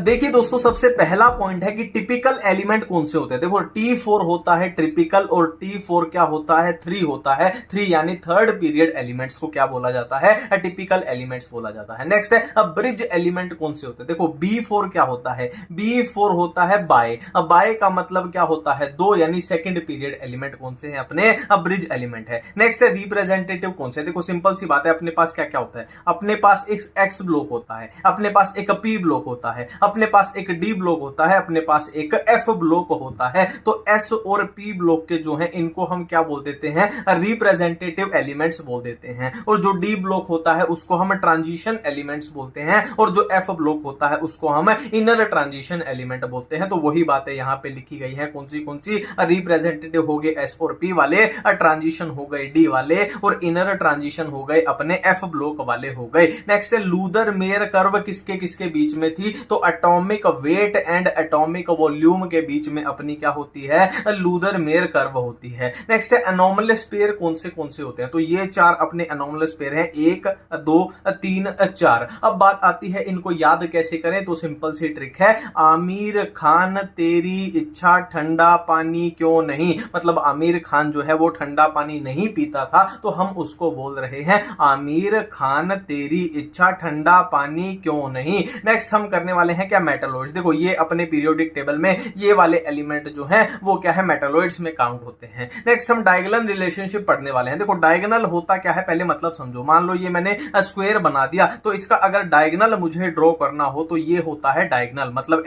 देखिए दोस्तों, सबसे पहला पॉइंट है कि टिपिकल एलिमेंट कौन से होते हैं। देखो T4 होता है ट्रिपिकल और T4 क्या होता है, 3 होता है। 3 यानी थर्ड पीरियड एलिमेंट्स को क्या बोला जाता है, टिपिकल एलिमेंट्स बोला जाता है। नेक्स्ट है अब ब्रिज एलिमेंट कौन से होते हैं। देखो B4 क्या होता है, B4 होता है बाय। अब बाय का मतलब क्या होता है, 2 यानी सेकंड पीरियड एलिमेंट कौन से हैं अपने, अब ब्रिज एलिमेंट है। नेक्स्ट है रिप्रेजेंटेटिव कौन से। देखो सिंपल सी बात है, अपने पास क्या क्या होता है, अपने पास एक एक्स ब्लॉक होता है, अपने पास एक पी ब्लॉक होता है, अपने पास एक डी ब्लॉक होता है, अपने पास एक एफ ब्लॉक होता है। तो एस और पी ब्लॉक के जो है इनको हम क्या बोल देते हैं, रिप्रेजेंटेटिव एलिमेंट्स बोल देते हैं। और जो डी ब्लॉक होता है उसको हम ट्रांजिशन एलिमेंट्स बोलते हैं, और जो एफ ब्लॉक होता है उसको हम इनर ट्रांजिशन एलिमेंट बोलते हैं। तो वही बातें यहां पे लिखी गई है, कौन सी रिप्रेजेंटेटिव हो गए एस और पी वाले, ट्रांजिशन हो गए डी वाले, और इनर ट्रांजिशन हो गए अपने एफ ब्लॉक वाले हो गए। नेक्स्ट है लूदर मेयर कर्व किसके किसके बीच में थी, तो atomic weight and atomic volume के बीच में अपनी क्या होती है, लूदर मेयर कर्व होती है। नेक्स्ट है एनोमलस पेयर कौन से होते हैं, तो ये 4 अपने एनोमलस पेयर हैं, 1 2 3 4। अब बात आती है इनको याद कैसे करें, तो सिंपल सी ट्रिक है, आमिर खान तेरी इच्छा ठंडा पानी क्यों नहीं। मतलब आमिर खान जो है वो ठंडा पानी नहीं पीता था, तो हम उसको बोल रहे हैं आमिर खान तेरी इच्छा ठंडा पानी क्यों नहीं। नेक्स्ट हम करने वाले हैं क्या, मेटालॉइड्स। देखो ये अपने पीरियोडिक टेबल में ये वाले एलिमेंट जो हैं वो क्या है, मेटालॉइड्स में काउंट होते हैं। नेक्स्ट हम डायगोनल रिलेशनशिप पढ़ने वाले हैं। देखो डायगोनल होता क्या है, पहले मतलब समझो। मान लो ये मैंने स्क्वायर बना दिया, तो इसका अगर डायगोनल मुझे ड्रॉ करना हो तो ये होता है डायगोनल, मतलब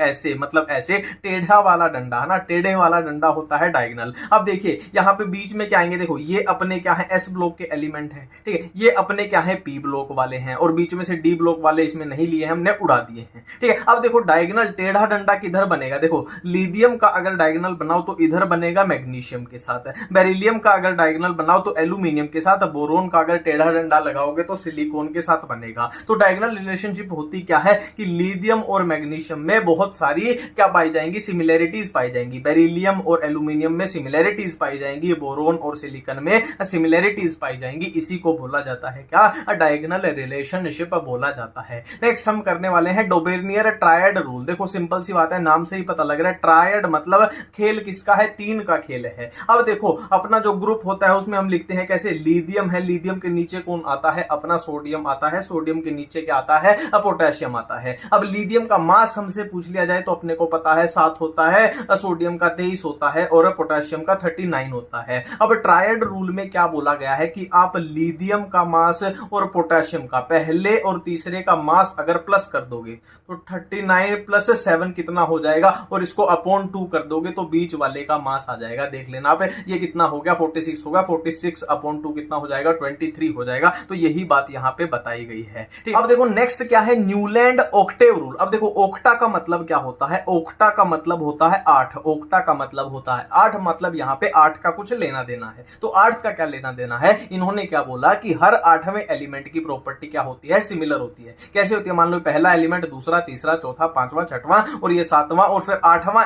ऐसे टेढ़ा वाला डंडा है ना, टेढ़े वाला डंडा होता है डायगोनल। अब देखिए यहां पे बीच में क्या आएंगे, देखो ये अपने क्या है, एस ब्लॉक के एलिमेंट है, ठीक है। ये अपने क्या है, पी ब्लॉक वाले हैं, और बीच में से डी ब्लॉक वाले इसमें नहीं लिए हैं, हमने उड़ा दिए हैं, ठीक है। अब देखो डायगोनल टेढ़ा डंडा किधर बनेगा, देखो लिथियम का अगर डायगोनल बनाओ तो इधर बनेगा मैग्नीशियम के साथ, बेरिलियम का अगर डायगोनल बनाओ तो एल्यूमिनियम के साथ, बोरोन का अगर टेढ़ा डंडा लगाओगे तो सिलिकॉन के साथ बनेगा। तो डायगोनल रिलेशनशिप होती क्या है कि लिथियम और मैग्नीशियम में बहुत सारी क्या पाई जाएंगी, सिमिलैरिटीज पाई जाएंगी। बेरिलियम और एल्यूमिनियम में सिमिलैरिटीज पाई जाएंगी, बोरोन और सिलिकॉन में सिमिलैरिटीज पाई जाएंगी। इसी को बोला जाता है क्या, डायगोनल रिलेशनशिप बोला जाता है। नेक्स्ट हम करने वाले हैं डोबेर्नियर ट्रायड रूल। देखो सिंपल सी बात है, नाम से ही पता लग रहा है ट्रायड मतलब खेल किसका है, 3 का खेल है। अब देखो अपना जो ग्रुप होता है उसमें हम लिखते हैं कैसे, लिथियम है, लिथियम के नीचे कौन आता है, अपना सोडियम आता है, सोडियम के नीचे क्या आता है, पोटेशियम आता है। अब लिथियम का मास हमसे पूछ लिया जाए तो अपने को पता है 7 होता है, सोडियम का 23 होता है, और पोटेशियम का 39 होता है। अब ट्रायड रूल में क्या बोला गया है कि आप लिथियम का मास और पोटेशियम का पहले और तीसरे का मास अगर प्लस कर दोगे तो 39 प्लस 7 कितना हो जाएगा, और इसको अपॉन 2 कर दोगे तो बीच वाले का मास आ जाएगा। देख लेना आप, ये कितना हो गया, 46 होगा, 46 अपॉन 2 कितना हो जाएगा, 23 हो जाएगा। तो यही बात यहां पे बताई गई है, ठीक। अब देखो नेक्स्ट क्या है, न्यूलैंड ऑक्टेव रूल। अब देखो ओक्टा का मतलब क्या होता है, ओक्टा का मतलब होता है 8, ओक्टा का मतलब होता है 8, मतलब यहां पे 8 का कुछ लेना देना है। तो 8 का क्या लेना देना है, इन्होंने क्या बोला कि हर 8वें एलिमेंट की प्रॉपर्टी क्या होती है, सिमिलर होती है। कैसे होती है, मान लो पहला एलिमेंट, दूसरा, तीसरा, चौथा, 5वां, 6वां और ये 7वां, और फिर 8वां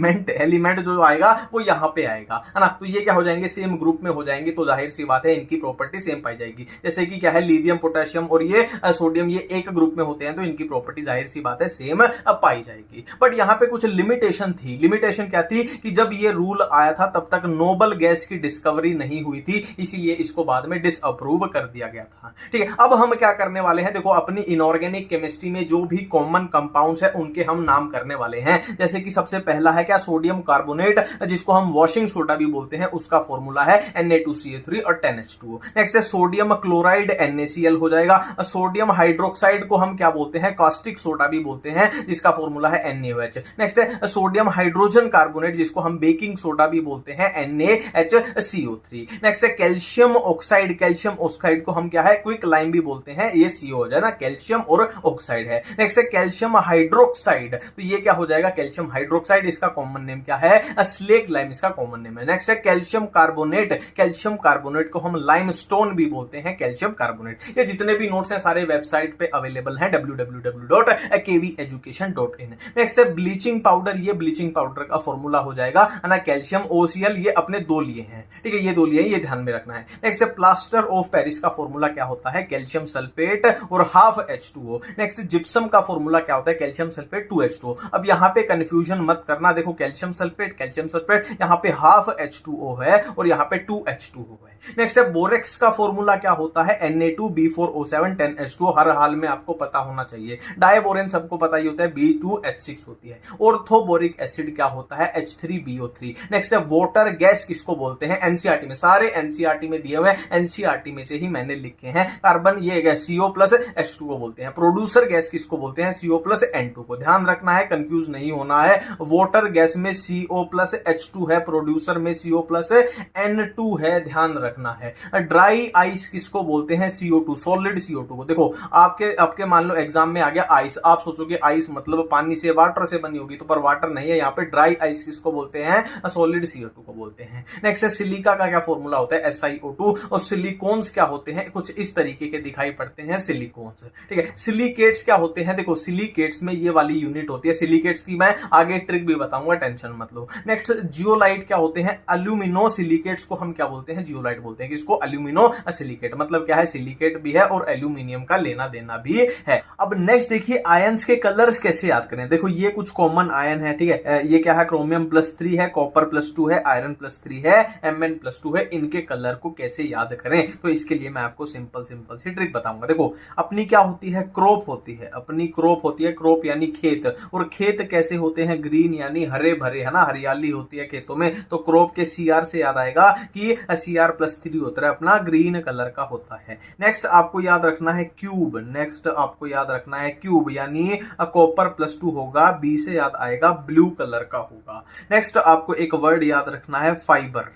एलिमेंट जो आएगा वो यहां पे आएगा, है ना। तो ये क्या हो जाएंगे, सेम ग्रुप में हो जाएंगे, तो जाहिर सी बात है इनकी प्रॉपर्टी सेम पाई जाएगी। जैसे कि क्या है, लिथियम, पोटेशियम और ये सोडियम, ये एक ग्रुप में होते हैं, तो इनकी प्रॉपर्टी जाहिर सी बात है सेम पाई जाएगी। बट यहां पे कुछ लिमिटेशन थी। लिमिटेशन क्या थी कि जब ये रूल आया था तब तक नोबल गैस की डिस्कवरी नहीं हुई थी, इसीलिए इसको बाद में डिसअप्रूव कर दिया गया था, ठीक है। अब हम क्या करने वाले हैं, देखो अपनी इनऑर्गेनिक केमिस्ट्री में जो भी कॉमन कंपाउंड्स है उनके हम नाम करने वाले हैं। जैसे कि सबसे पहला है क्या, सोडियम कार्बोनेट, जिसको हम वॉशिंग सोडा भी बोलते हैं, उसका फॉर्मूला है Na2CO3 और 10H2O। नेक्स्ट है सोडियम क्लोराइड, NaCl हो जाएगा। सोडियम हाइड्रोक्साइड को हम क्या बोलते हैं, कास्टिक सोडा भी बोलते हैं, जिसका फॉर्मूला है NaOH। नेक्स्ट है सोडियम हाइड्रोजन कार्बोनेट, जिसको हम बेकिंग सोडा भी बोलते हैं, NaHCO3। नेक्स्ट है कैल्शियम ऑक्साइड, कैल्शियम ऑक्साइड को हम क्या है, क्विक लाइम भी बोलते हैं, ये CO है ना, कैल्शियम और ऑक्साइड है। नेक्स्ट है कैल्शियम हाइड्रोक्साइड, तो ये क्या हो जाएगा, कैल्शियम हाइड्रोक्साइड, इसका कॉमन नेम क्या है, स्लेग लाइम इसका कॉमन नेम है। नेक्स्ट है कैल्शियम कार्बोनेट, कैल्शियम कार्बोनेट को हम लाइमस्टोन भी बोलते हैं, कैल्शियम कार्बोनेट। ये जितने भी नोट्स हैं सारे वेबसाइट पे अवेलेबल हैं, www.kveducation.in। नेक्स्ट है ब्लीचिंग पाउडर, ये ब्लीचिंग पाउडर का फॉर्मूला हो जाएगा ना, कैल्शियम OCl, ये अपने 2 लिए हैं, ठीक है, ये 2 लिए हैं, ये ध्यान में रखना है। नेक्स्ट है प्लास्टर ऑफ पेरिस का फॉर्मूला क्या होता है, कैल्शियम सल्फेट और ½ H2O। नेक्स्ट जिप्सम का फॉर्मूला क्या होता है, कैल्शियम सल्फेट 2H2O। अब यहाँ पे कंफ्यूजन मत करना, देखो कैल्शियम सल्फेट यहाँ पे हाफ H2O है और यहाँ पे 2H2O है। नेक्स्ट है बोरेक्स का फॉर्मूला क्या होता है, Na2B4O7 10H2O, हर हाल में आपको पता होना चाहिए। डायबोरेन सबको पता ही होता है, B2H6 होती है। ऑर्थोबोरिक एसिड क्या होता है, H3BO3। नेक्स्ट है वाटर गैस किसको बोलते हैं, एनसीईआरटी में, सारे एनसीईआरटी में दिए हुए, एनसीईआरटी में से ही मैंने लिखे हैं। कार्बन ये गैस CO+H2O बोलते हैं। प्रोड्यूसर गैस किसको बोलते हैं, CO+N2 को। ध्यान रखना है, कंफ्यूज नहीं होना है। वाटर गैस में CO+H2 है, प्रोड्यूसर में CO+N2 है, ध्यान रखना है। ड्राई आइस किसको बोलते हैं, CO2, सॉलिड CO2 को। देखो आपके मान लो एग्जाम में आ गया आइस, आप सोचोगे आइस मतलब पानी से, वाटर से बनी होगी, तो पर वाटर नहीं है, यहाँ पे ड्राई आइस किसको बोलते हैं, सॉलिड CO2 को बोलते हैं। नेक्स्ट है सिलिका का क्या फॉर्मूला होता है, SiO2। और सिलिकॉन्स क्या होते हैं, कुछ इस तरीके के दिखाई पड़ते हैं सिलिकॉन्स, ठीक है। सिलिकेट्स क्या होते हैं, देखो सिलिकेट्स में ये वाली यूनिट होती है। सिलिकेट्स की मैं आगे ट्रिक भी बताऊंगा, टेंशन मत लो। नेक्स्ट जियोलाइट क्या होते हैं, अल्यूमिनो सिलिकेट्स को हम क्या बोलते हैं, जियोलाइट बोलते हैं। किसको, अल्यूमिनो सिलिकेट, मतलब क्या है, सिलिकेट भी है और एल्यूमिनियम का लेना देना भी है। अब नेक्स्ट देखिए आयंस के कलर्स कैसे याद करें। देखो ये कुछ कॉमन आयन है, ठीक है। ये क्या है, क्रोमियम +3 है, कॉपर +2 है, आयरन +3 है, Mn+2 है। इनके कलर को कैसे याद करें, तो इसके लिए मैं आपको सिंपल सी ट्रिक बताऊंगा। देखो अपनी क्या होती है, क्रॉप होती है, अपनी क्रॉप होती है, क्रॉप यानी खेत। और खेत कैसे होते हैं, ग्रीन यानी हरे भरे, है ना, हरियाली होती है खेतों में। तो क्रॉप के CR से याद आएगा कि CR+3 होता है, अपना ग्रीन कलर का होता है। नेक्स्ट आपको याद रखना है क्यूब, नेक्स्ट आपको याद रखना है क्यूब यानी कॉपर +2 होगा, B से याद आएगा ब्लू कलर का होगा। नेक्स्ट आपको एक वर्ड याद रखना है फाइबर,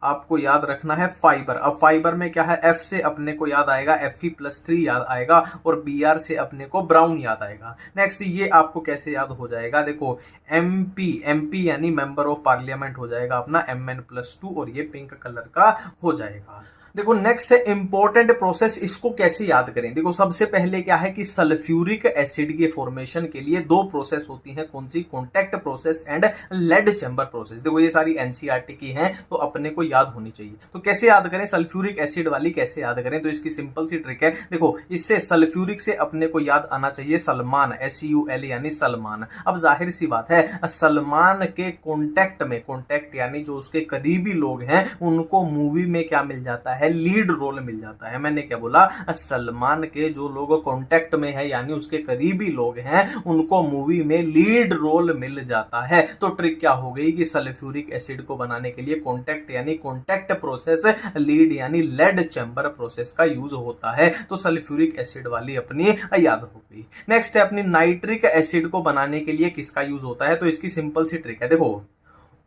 आपको याद रखना है फाइबर। अब फाइबर में क्या है, F से अपने को याद आएगा Fe+3 याद आएगा और Br से अपने को ब्राउन याद आएगा। नेक्स्ट ये आपको कैसे याद हो जाएगा, देखो MP यानी मेंबर ऑफ पार्लियामेंट हो जाएगा अपना Mn+2 और ये पिंक कलर का हो जाएगा। देखो नेक्स्ट है इंपॉर्टेंट प्रोसेस, इसको कैसे याद करें। देखो सबसे पहले क्या है कि सल्फ्यूरिक एसिड के फॉर्मेशन के लिए 2 प्रोसेस होती हैं, कौन सी, contact process and lead chamber process. देखो ये सारी एनसीईआरटी की हैं, तो अपने को याद होनी चाहिए। तो कैसे याद करें, सल्फ्यूरिक एसिड वाली कैसे याद करें, तो इसकी सिंपल सी ट्रिक है। देखो इससे सल्फ्यूरिक से अपने को याद आना चाहिए सलमान, SUL यानी सलमान। अब जाहिर सी बात है सलमान के कॉन्टैक्ट में, कॉन्टैक्ट यानी जो उसके करीबी लोग हैं, उनको मूवी में क्या मिल जाता है, लीड रोल मिल जाता है। मैंने क्या बोला, सलमान के जो लोग कांटेक्ट में है यानी उसके करीबी लोग हैं, उनको मूवी में लीड रोल मिल जाता है। तो ट्रिक क्या हो गई कि सल्फ्यूरिक एसिड को बनाने के लिए कॉन्टैक्ट यानी कॉन्टैक्ट प्रोसेस, लीड यानी लेड चैम्बर प्रोसेस का यूज होता है। तो सल्फ्यूरिक एसिड वाली अपनी याद हो गई। नेक्स्ट है अपनी नाइट्रिक एसिड को बनाने के लिए किसका यूज होता है, तो इसकी सिंपल सी ट्रिक है। देखो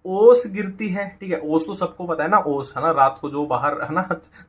ओस गिरती है, ठीक है, ओस तो सबको पता है ना, ओस है ना, रात को जो बाहर है ना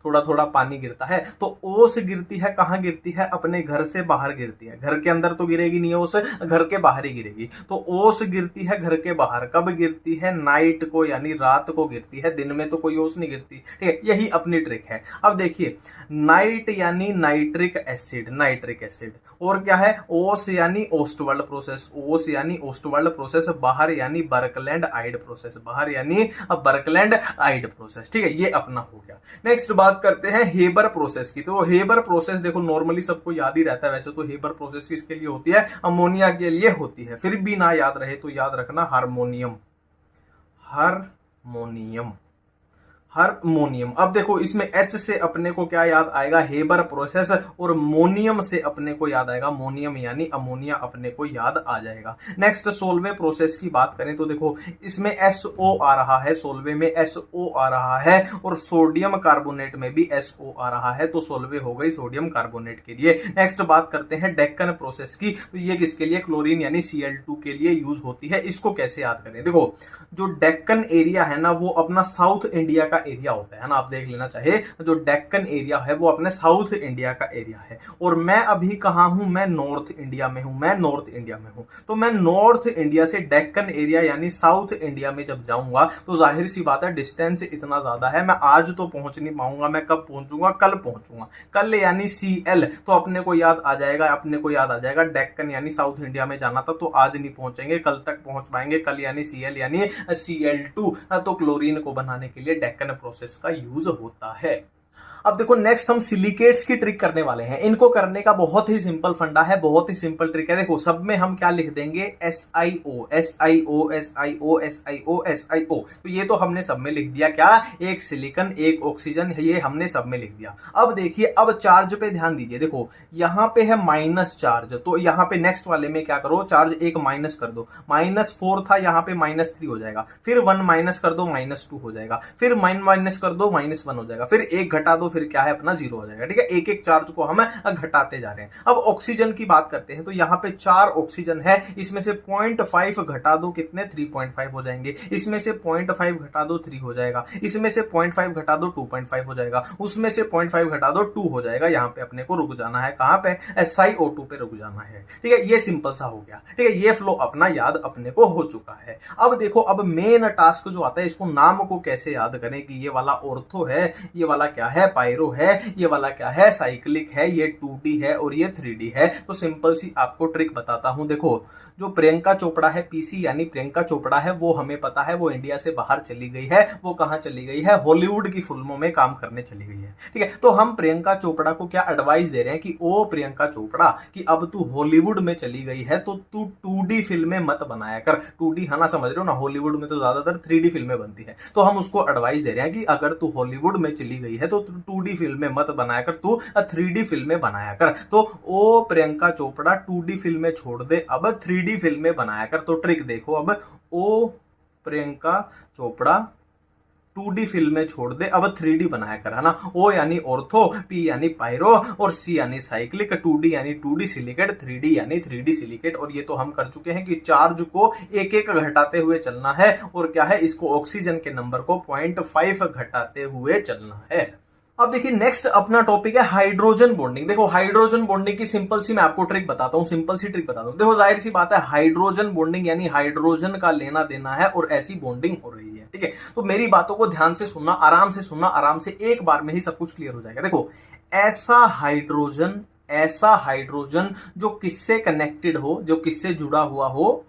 थोड़ा थोड़ा पानी गिरता है, तो ओस गिरती है, कहाँ गिरती है, अपने घर से बाहर गिरती है। घर के अंदर तो गिरेगी नहीं ओस, घर के बाहर ही गिरेगी। तो ओस गिरती है घर के बाहर, कब गिरती है, नाइट को यानी रात को गिरती है, दिन में तो कोई ओस नहीं गिरती, ठीक है। यही अपनी ट्रिक है। अब देखिए नाइट यानी नाइट्रिक एसिड, नाइट्रिक एसिड, और क्या है, ओस यानी ओस्टवर्ल्ड प्रोसेस, ओस यानी ओस्टवर्ल्ड प्रोसेस, बाहर यानी बर्कलैंड आइड प्रोसेस, बाहर यानी बर्कलैंड आइड प्रोसेस, ठीक है, ये अपना हो गया। नेक्स्ट बात करते हैं हेबर प्रोसेस की। तो हेबर प्रोसेस देखो नॉर्मली सबको याद ही रहता है, वैसे तो हेबर प्रोसेस किसके लिए होती है, अमोनिया के लिए होती है। फिर भी ना याद रहे तो याद रखना हार्मोनियम, हार्मोनियम, हार्मोनियम। अब देखो इसमें H से अपने को क्या याद आएगा, हेबर प्रोसेस, और मोनियम से अपने को याद आएगा मोनियम यानी अमोनिया अपने को याद आ जाएगा। नेक्स्ट सोल्वे प्रोसेस की बात करें तो देखो इसमें SO आ रहा है, सोल्वे में SO आ रहा है, और सोडियम कार्बोनेट में भी SO आ रहा है, तो सोल्वे हो गई सोडियम कार्बोनेट के लिए। नेक्स्ट बात करते हैं डेक्कन प्रोसेस की। तो ये किसके लिए, क्लोरीन यानी Cl2 के लिए यूज होती है। इसको कैसे याद करें, देखो जो डेक्कन एरिया है ना वो अपना साउथ इंडिया का एरिया होता है ना, आप देख लेना चाहे जो डेक्कन एरिया है वो अपने साउथ इंडिया का एरिया है। और मैं अभी कहां हूं, मैं नॉर्थ इंडिया में हूं, मैं नॉर्थ इंडिया में हूं। तो मैं नॉर्थ इंडिया से डेक्कन एरिया यानी साउथ इंडिया में जब जाऊंगा तो जाहिर सी बात है डिस्टेंस इतना ज्यादा है, मैं आज तो पहुंच नहीं पाऊंगा, मैं कब पहुंचूंगा, कल पहुंचूंगा। कल यानी Cl, तो अपने को याद आ जाएगा, अपने को याद आ जाएगा डेक्कन यानी साउथ इंडिया में जाना था, तो आज नहीं पहुंचेंगे, कल तक पहुंच पाएंगे। कल यानी Cl यानी Cl2, तो क्लोरीन को बनाने के लिए डेक्कन प्रोसेस का यूज होता है। अब देखो नेक्स्ट हम सिलिकेट्स की ट्रिक करने वाले हैं। इनको करने का बहुत ही सिंपल फंडा है, बहुत ही सिंपल ट्रिक है। देखो सब में हम क्या लिख देंगे, SiO SiO SiO SiO SiO। तो ये तो हमने सब में लिख दिया, क्या, एक सिलिकॉन एक ऑक्सीजन, ये हमने सब में लिख दिया। अब देखिए, अब चार्ज पे ध्यान दीजिए। देखो यहां पे है माइनस चार्ज, तो यहां पे नेक्स्ट वाले में क्या करो, चार्ज एक माइनस कर दो। -4 था, यहां पे -3 हो जाएगा। फिर 1 माइनस कर दो, -2 हो जाएगा। फिर माइनस कर दो, -1 हो जाएगा। फिर एक घटा दो, फिर क्या है अपना 0 हो जाएगा। ठीक है, एक एक चार्ज को हम घटाते जा रहे हैं। अब ऑक्सीजन की बात करते हैं, तो यहां पे 4 ऑक्सीजन है, इसमें से 0.5 घटा दो, कितने, 3.5 हो जाएंगे। इसमें से 0.5 घटा दो, 3 हो जाएगा। इसमें से 0.5 घटा दो, 2.5 हो जाएगा। उसमें से 0.5 घटा दो, 2 हो जाएगा। यहां पे अपने को रुक जाना है, कहां पे, SiO2 पे रुक जाना है। ठीक है, ये सिंपल सा हो गया। ठीक है, ये फ्लो अपना याद अपने को हो चुका है। अब देखो, अब मेन टास्क जो आता है, इसको नाम को कैसे याद करें कि ये वाला ऑर्थो है, ये वाला क्या है, पायरो है, ये वाला क्या है, साइक्लिक है, ये 2D है और ये 3D है। तो सिंपल सी आपको ट्रिक बताता हूं। देखो जो प्रियंका चोपड़ा है, पीसी यानी प्रियंका चोपड़ा है, वो हमें पता है वो इंडिया से बाहर चली गई है। वो कहां चली गई है, हॉलीवुड की फिल्मों में काम करने चली गई है। ठीक है, तो हम प्रियंका चोपड़ा को क्या एडवाइस दे रहे हैं कि ओ प्रियंका चोपड़ा, कि अब तू हॉलीवुड में चली गई है तो तू 2D फिल्में मत बनाया कर। 2D है ना, समझ रहे हो ना, हॉलीवुड में तो ज्यादातर 3D फिल्में बनती है। तो हम उसको एडवाइस दे रहे हैं कि अगर तू हॉलीवुड में चली गई है तो तू 2D फिल्में मत बनाया कर, तू 3D फिल्में बनाया कर। तो ओ प्रियंका चोपड़ा 2D फिल्में छोड़ दे, अब 3D फिल्में बनाया कर। तो ट्रिक देखो, अब ओ प्रियंका चोपड़ा 2D फिल्में छोड़ दे, अब 3D बनाया कर, है ना। O यानी ऑर्थो, P यानी पायरो और C यानी साइक्लिक, 2D यानी 2D सिलिकेट, 3D यानी 3D सिलिकेट। और ये तो हम कर चुके हैं कि चार्ज को एक एक घटाते हुए चलना है, और क्या है, इसको ऑक्सीजन के नंबर को 0.5 घटाते हुए चलना है। अब देखिए नेक्स्ट अपना टॉपिक है हाइड्रोजन बॉन्डिंग। देखो हाइड्रोजन बॉन्डिंग की सिंपल सी मैं आपको ट्रिक बताता हूं, सिंपल सी ट्रिक बताता हूं। देखो जाहिर सी बात है, हाइड्रोजन बॉन्डिंग यानी हाइड्रोजन का लेना देना है और ऐसी बॉन्डिंग हो रही है। ठीक है, तो मेरी बातों को ध्यान से सुनना, आराम से सुनना, आराम से, एक बार में ही सब कुछ क्लियर हो जाएगा। देखो ऐसा हाइड्रोजन जो किससे कनेक्टेड हो, जो किससे जुड़ा हुआ हो,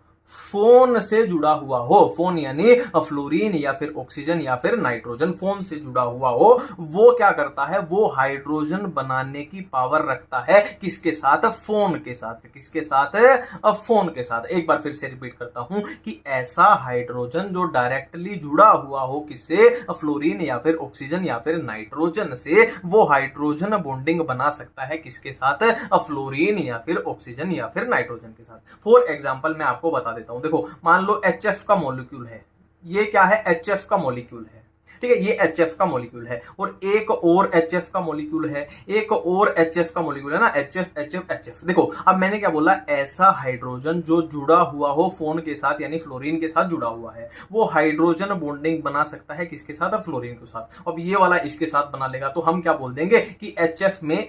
फोन से जुड़ा हुआ हो। फोन यानी फ्लोरीन या फिर ऑक्सीजन या फिर नाइट्रोजन, फोन से जुड़ा हुआ हो, वो क्या करता है, वो हाइड्रोजन बनाने की पावर रखता है। किसके साथ, फोन के साथ। किसके साथ, फोन के साथ। एक बार फिर से रिपीट करता हूं कि ऐसा हाइड्रोजन जो डायरेक्टली जुड़ा हुआ हो किससे, फ्लोरीन या फिर ऑक्सीजन या फिर नाइट्रोजन से, वो हाइड्रोजन बॉन्डिंग बना सकता है किसके साथ, फ्लोरीन या फिर ऑक्सीजन या फिर नाइट्रोजन के साथ। फॉर एग्जांपल मैं आपको बता देता हूं। देखो मान लो HF का मॉलिक्यूल है, ये क्या है, HF का मॉलिक्यूल है। ठीक है, ये HF का मॉलिक्यूल है, और एक और HF का मॉलिक्यूल है, एक और HF का मॉलिक्यूल है ना, HF HF HF। देखो अब मैंने क्या बोला, ऐसा हाइड्रोजन जो जुड़ा हुआ हो फोन के साथ यानी फ्लोरीन के साथ जुड़ा हुआ है, वो हाइड्रोजन बॉन्डिंग बना सकता है किसके साथ, फ्लोरीन के साथ। अब ये वाला इसके साथ बना लेगा, तो हम क्या बोल देंगे कि HF में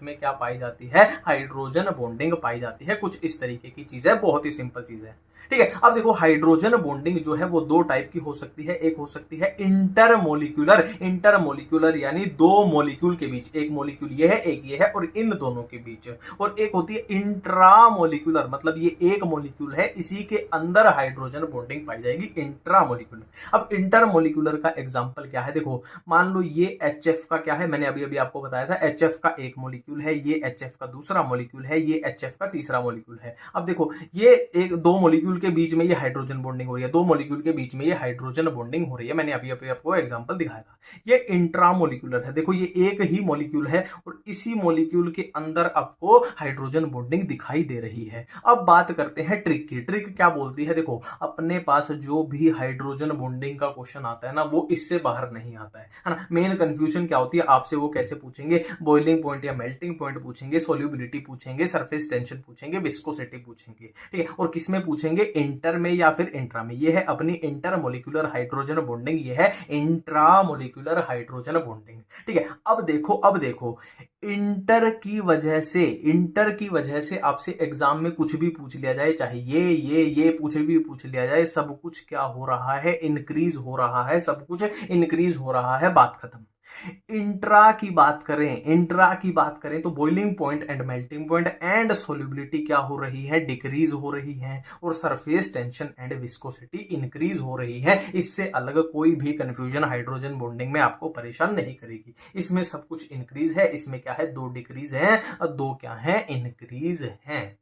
क्या पाई जाती है, हाइड्रोजन बॉन्डिंग पाई जाती है। कुछ इस तरीके की चीज है, बहुत ही सिंपल चीज है। ठीक है, अब देखो हाइड्रोजन बॉन्डिंग जो है वो दो टाइप की हो सकती है। एक हो सकती है इंटरमोलिक्यूलर यानी दो मॉलिक्यूल के बीच, एक मॉलिक्यूल ये है एक ये है और इन दोनों के बीच। और एक होती है इंट्रामोलिक्यूलर, मतलब ये एक मॉलिक्यूल है, इसी के अंदर हाइड्रोजन बॉन्डिंग पाई जाएगी, इंट्रामोलिक्यूलर। अब इंटरमोलिक्यूलर का एग्जांपल क्या है, देखो मान लो ये HF का क्या है, मैंने अभी आपको बताया था, HF का एक मॉलिक्यूल है, ये HF का दूसरा मॉलिक्यूल है, ये HF का तीसरा मॉलिक्यूल है। अब देखो ये एक दो मॉलिक्यूल के बीच में ये हाइड्रोजन बॉन्डिंग हो रही है, दो मॉलिक्यूल के बीच में ये हाइड्रोजन बॉन्डिंग हो रही है, मैंने अभी आपको एग्जांपल दिखाया था। ये इंट्रामोलिक्यूलर है, देखो ये एक ही मॉलिक्यूल है और इसी मॉलिक्यूल के अंदर आपको हाइड्रोजन बॉन्डिंग दिखाई दे रही है। अब बात करते हैं ट्रिक की। ट्रिक क्या बोलती है, देखो अपने पास जो भी हाइड्रोजन बॉन्डिंग का क्वेश्चन आता है ना, वो इससे बाहर नहीं आता है ना। मेन कंफ्यूजन क्या होती है, आपसे वो कैसे पूछेंगे, बॉइलिंग पॉइंट या मेल्टिंग पॉइंट पूछेंगे, सोल्यूबिलिटी पूछेंगे, सरफेस टेंशन पूछेंगे, विस्कोसिटी पूछेंगे। ठीक है, और किसमें पूछेंगे, इंटर में या फिर इंट्रा में। ये है अपनी इंटरमोलिक्यूलर हाइड्रोजन बॉन्डिंग, ये है इंट्रामोलिक्यूलर हाइड्रोजन बॉन्डिंग। ठीक है, अब देखो इंटर की वजह से आपसे एग्जाम में कुछ भी पूछ लिया जाए, चाहे ये पूछ लिया जाए, सब कुछ क्या हो रहा है, इंक्रीज हो रहा है, सब कुछ इंक्रीज हो रहा है, बात खत्म। इंट्रा की बात करें तो boiling point and melting point and solubility क्या हो रही है, डिक्रीज हो रही है, और surface tension and viscosity increase हो रही है। इससे अलग कोई भी कंफ्यूजन हाइड्रोजन बॉन्डिंग में आपको परेशान नहीं करेगी। इसमें सब कुछ इंक्रीज है, इसमें क्या है, 2 डिक्रीज है और 2 क्या है, इंक्रीज है।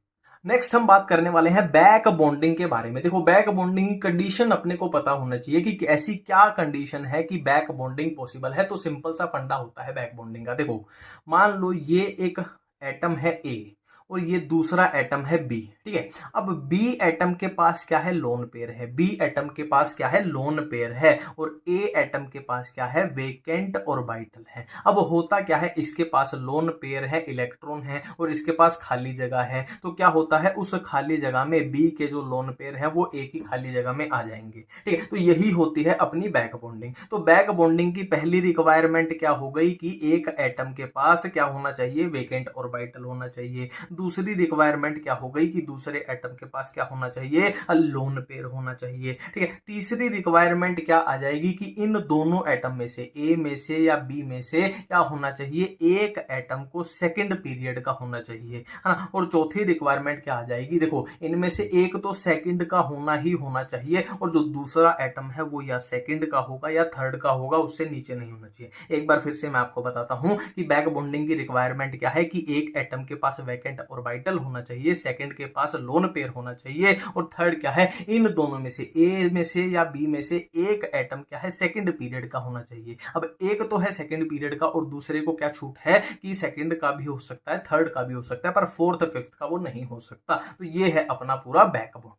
नेक्स्ट हम बात करने वाले हैं बैक बॉन्डिंग के बारे में। देखो बैक बॉन्डिंग कंडीशन अपने को पता होना चाहिए कि ऐसी क्या कंडीशन है कि बैक बॉन्डिंग पॉसिबल है। तो सिंपल सा फंडा होता है बैक बॉन्डिंग का। देखो मान लो ये एक एटम है ए और ये दूसरा एटम है बी, ठीक है। अब बी एटम के पास क्या है, लोन पेयर है, बी एटम के पास क्या है, लोन पेयर है, और ए एटम के पास क्या है, वेकेंट ऑर्बिटल है। अब होता क्या है, इसके पास लोन पेयर है, इलेक्ट्रॉन है, और इसके पास खाली जगह है। तो क्या होता है, उस खाली जगह में बी के जो लोन पेयर है वो ए की खाली जगह में आ जाएंगे, ठीक है। तो यही होती है अपनी बैक बॉन्डिंग। तो बैक बॉन्डिंग की पहली रिक्वायरमेंट क्या हो गई कि एक एटम के पास क्या होना चाहिए, वेकेंट ऑर्बिटल होना चाहिए। दूसरी रिक्वायरमेंट क्या हो गई कि दूसरे एटम के पास क्या होना चाहिए, लोन पेयर होना चाहिए, ठीक है। तीसरी रिक्वायरमेंट क्या आ जाएगी कि इन दोनों एटम में से, ए में से या बी में से क्या होना चाहिए, एक एटम को सेकंड पीरियड का होना चाहिए, है ना। और चौथी रिक्वायरमेंट क्या आ जाएगी, देखो इनमें से एक तो सेकंड का होना ही होना चाहिए, और जो दूसरा एटम है वो या सेकंड का होगा या थर्ड का होगा, उससे नीचे नहीं होना चाहिए। एक बार फिर से मैं आपको बताता हूं कि बैक बॉन्डिंग की रिक्वायरमेंट क्या है कि एक एटम के पास वैकेंट ऑर्बिटल होना चाहिए, सेकंड के पास लोन पेयर होना चाहिए, और थर्ड क्या है, इन दोनों में से, ए में से या बी में से एक एटम क्या है, सेकंड पीरियड का होना चाहिए। अब एक तो है सेकंड पीरियड का, और दूसरे को क्या छूट है कि सेकंड का भी हो सकता है, थर्ड का भी हो सकता है, पर फोर्थ फिफ्थ का वो नहीं हो सकता। तो ये है अपना पूरा बैक बॉन्ड।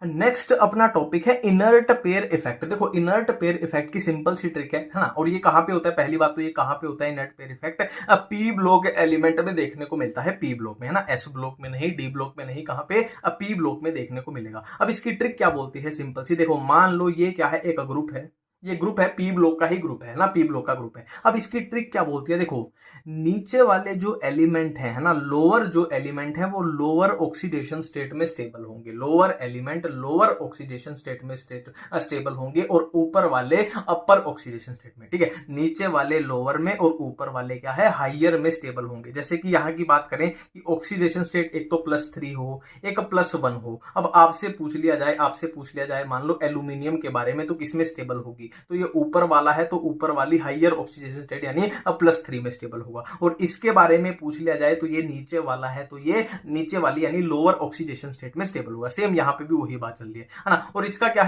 नेक्स्ट अपना टॉपिक है इनर्ट पेयर इफेक्ट। देखो इनर्ट पेयर इफेक्ट की सिंपल सी ट्रिक है ना। और ये कहां पे होता है, पहली बात तो ये कहां पे होता है inert pair effect, P block element में देखने को मिलता है, पी ब्लॉक में, है ना, एस ब्लॉक में नहीं, डी ब्लॉक में नहीं, कहां पे, पी ब्लॉक में देखने को मिलेगा। अब इसकी ट्रिक क्या बोलती है, सिंपल सी, देखो मान लो ये क्या है, एक ग्रुप है, ये ग्रुप है, पी ब्लॉक का ही ग्रुप है ना, पी ब्लॉक का ग्रुप है। अब इसकी ट्रिक क्या बोलती है, देखो नीचे वाले जो एलिमेंट है ना, लोअर जो एलिमेंट है वो लोअर ऑक्सीडेशन स्टेट में स्टेबल होंगे, lower element lower oxidation state में स्टेबल होंगे, और ऊपर वाले अपर ऑक्सीडेशन स्टेट में, ठीक है। नीचे वाले लोअर में और ऊपर वाले क्या है, हाइयर में स्टेबल होंगे। जैसे कि यहां की बात करें कि ऑक्सीडेशन स्टेट एक तो +3 हो, एक +1 हो। अब आपसे पूछ लिया जाए मान लो एल्यूमिनियम के बारे में, तो किसमें स्टेबल होगी, तो ये ऊपर वाला है, तो ऊपर वाली हाइयर ऑक्सीडेशन स्टेट यानी +3 में स्टेबल होगा। और इसके बारे में पूछ लिया जाए तो ये नीचे वाला है, तो ये नीचे वाली यानी लोअर ऑक्सीडेशन स्टेट में स्टेबल होगा। सेम यहां पे भी वही बात चल रही है ना। और इसका क्या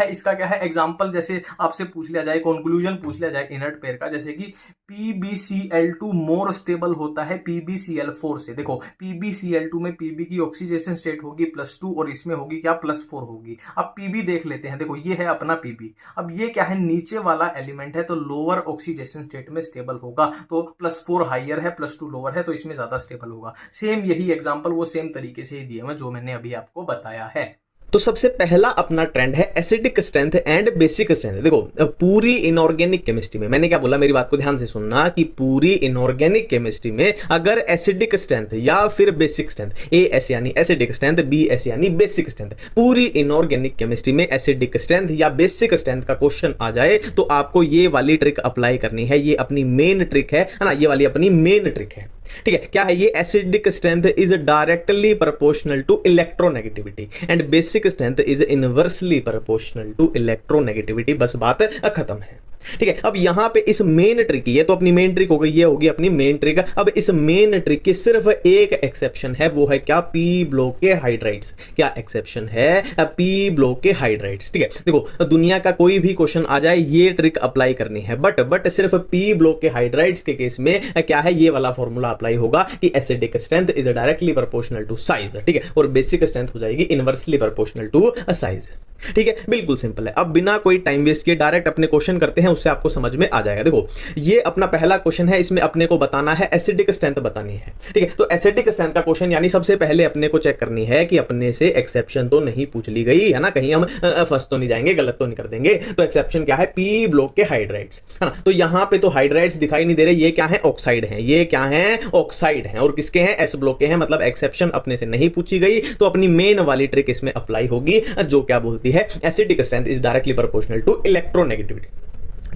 है, एग्जांपल जैसे आपसे पूछ लिया जाए, कंक्लूजन पूछ लिया जाए इनर्ट पेयर का, जैसे कि PbCl2 मोर स्टेबल होता है PbCl4 से। देखो PbCl2 में Pb की ऑक्सीडेशन स्टेट होगी +2 और इसमें होगी क्या, +4 होगी। अब Pb देख लेते हैं, देखो ये है अपना Pb। अब ये क्या है, नीचे वाला एलिमेंट है, तो लोअर ऑक्सीडेशन स्टेट में स्टेबल होगा, तो +4 हाइयर है, +2 लोअर है, तो इसमें ज्यादा स्टेबल होगा। सेम यही एग्जांपल वो सेम तरीके से ही दिए हैं जो मैंने अभी आपको बताया है। तो सबसे पहला अपना ट्रेंड है acidic strength and basic strength. देखो पूरी इनऑर्गेनिक केमिस्ट्री में, मैंने क्या बोला, मेरी बात को ध्यान से सुनना, कि पूरी इनऑर्गेनिक केमिस्ट्री में अगर एसिडिक स्ट्रेंथ या फिर बेसिक स्ट्रेंथ, एस यानी एसिडिक स्ट्रेंथ, BS यानी बेसिक स्ट्रेंथ, पूरी इनऑर्गेनिक केमिस्ट्री में एसिडिक स्ट्रेंथ या बेसिक स्ट्रेंथ का क्वेश्चन आ जाए तो आपको ये वाली ट्रिक अप्लाई करनी है। ये अपनी मेन ट्रिक है ना, ये वाली अपनी मेन ट्रिक है, ठीक है। क्या है ये, acidic strength is directly proportional to electronegativity and basic strength is inversely proportional to electronegativity. बस बात खत्म है, ठीक है। अब यहां पे इस मेन ट्रिक, ये तो अपनी मेन ट्रिक हो गई, ये होगी अपनी मेन ट्रिक। अब इस मेन ट्रिक की सिर्फ एक एक्सेप्शन है, वो है क्या, पी ब्लॉक के हाइड्राइड्स। क्या एक्सेप्शन है, पी ब्लॉक के हाइड्राइड्स, ठीक है। देखो दुनिया का कोई भी क्वेश्चन आ जाए ये ट्रिक अप्लाई करनी है, बट सिर्फ पी ब्लॉक के हाइड्राइड्स के केस में क्या है, ये वाला फॉर्मूला अप्लाई होगा कि acidic strength is directly proportional to size, ठीक है, और बेसिक स्ट्रेंथ हो जाएगी इनवर्सली प्रोपोर्शनल टू साइज, ठीक है। बिल्कुल सिंपल है। अब बिना कोई टाइम वेस्ट किए डायरेक्ट अपने क्वेश्चन करते हैं, उससे आपको समझ में आ जाएगा। देखो ये अपना पहला क्वेश्चन है, इसमें अपने को बताना है एसिडिक स्ट्रेंथ बतानी है, ठीक है। तो एसिडिक स्ट्रेंथ का क्वेश्चन यानी सबसे पहले अपने को चेक करनी है कि अपने से एक्सेप्शन तो नहीं पूछ ली गई है ना, कहीं हम फंस तो नहीं जाएंगे, गलत तो नहीं कर देंगे। तो एक्सेप्शन क्या है, पी ब्लॉक के हाइड्राइड्स, है ना। तो यहां पे तो हाइड्राइड्स दिखाई नहीं दे रहे, ये क्या है, ऑक्साइड है, ये क्या है, ऑक्साइड है, और किसके हैं, एस ब्लॉक के हैं, मतलब एक्सेप्शन अपने से नहीं पूछी गई। तो अपनी मेन वाली ट्रिक इसमें अप्लाई होगी, जो क्या बोलती है, acidic strength is directly proportional to electronegativity,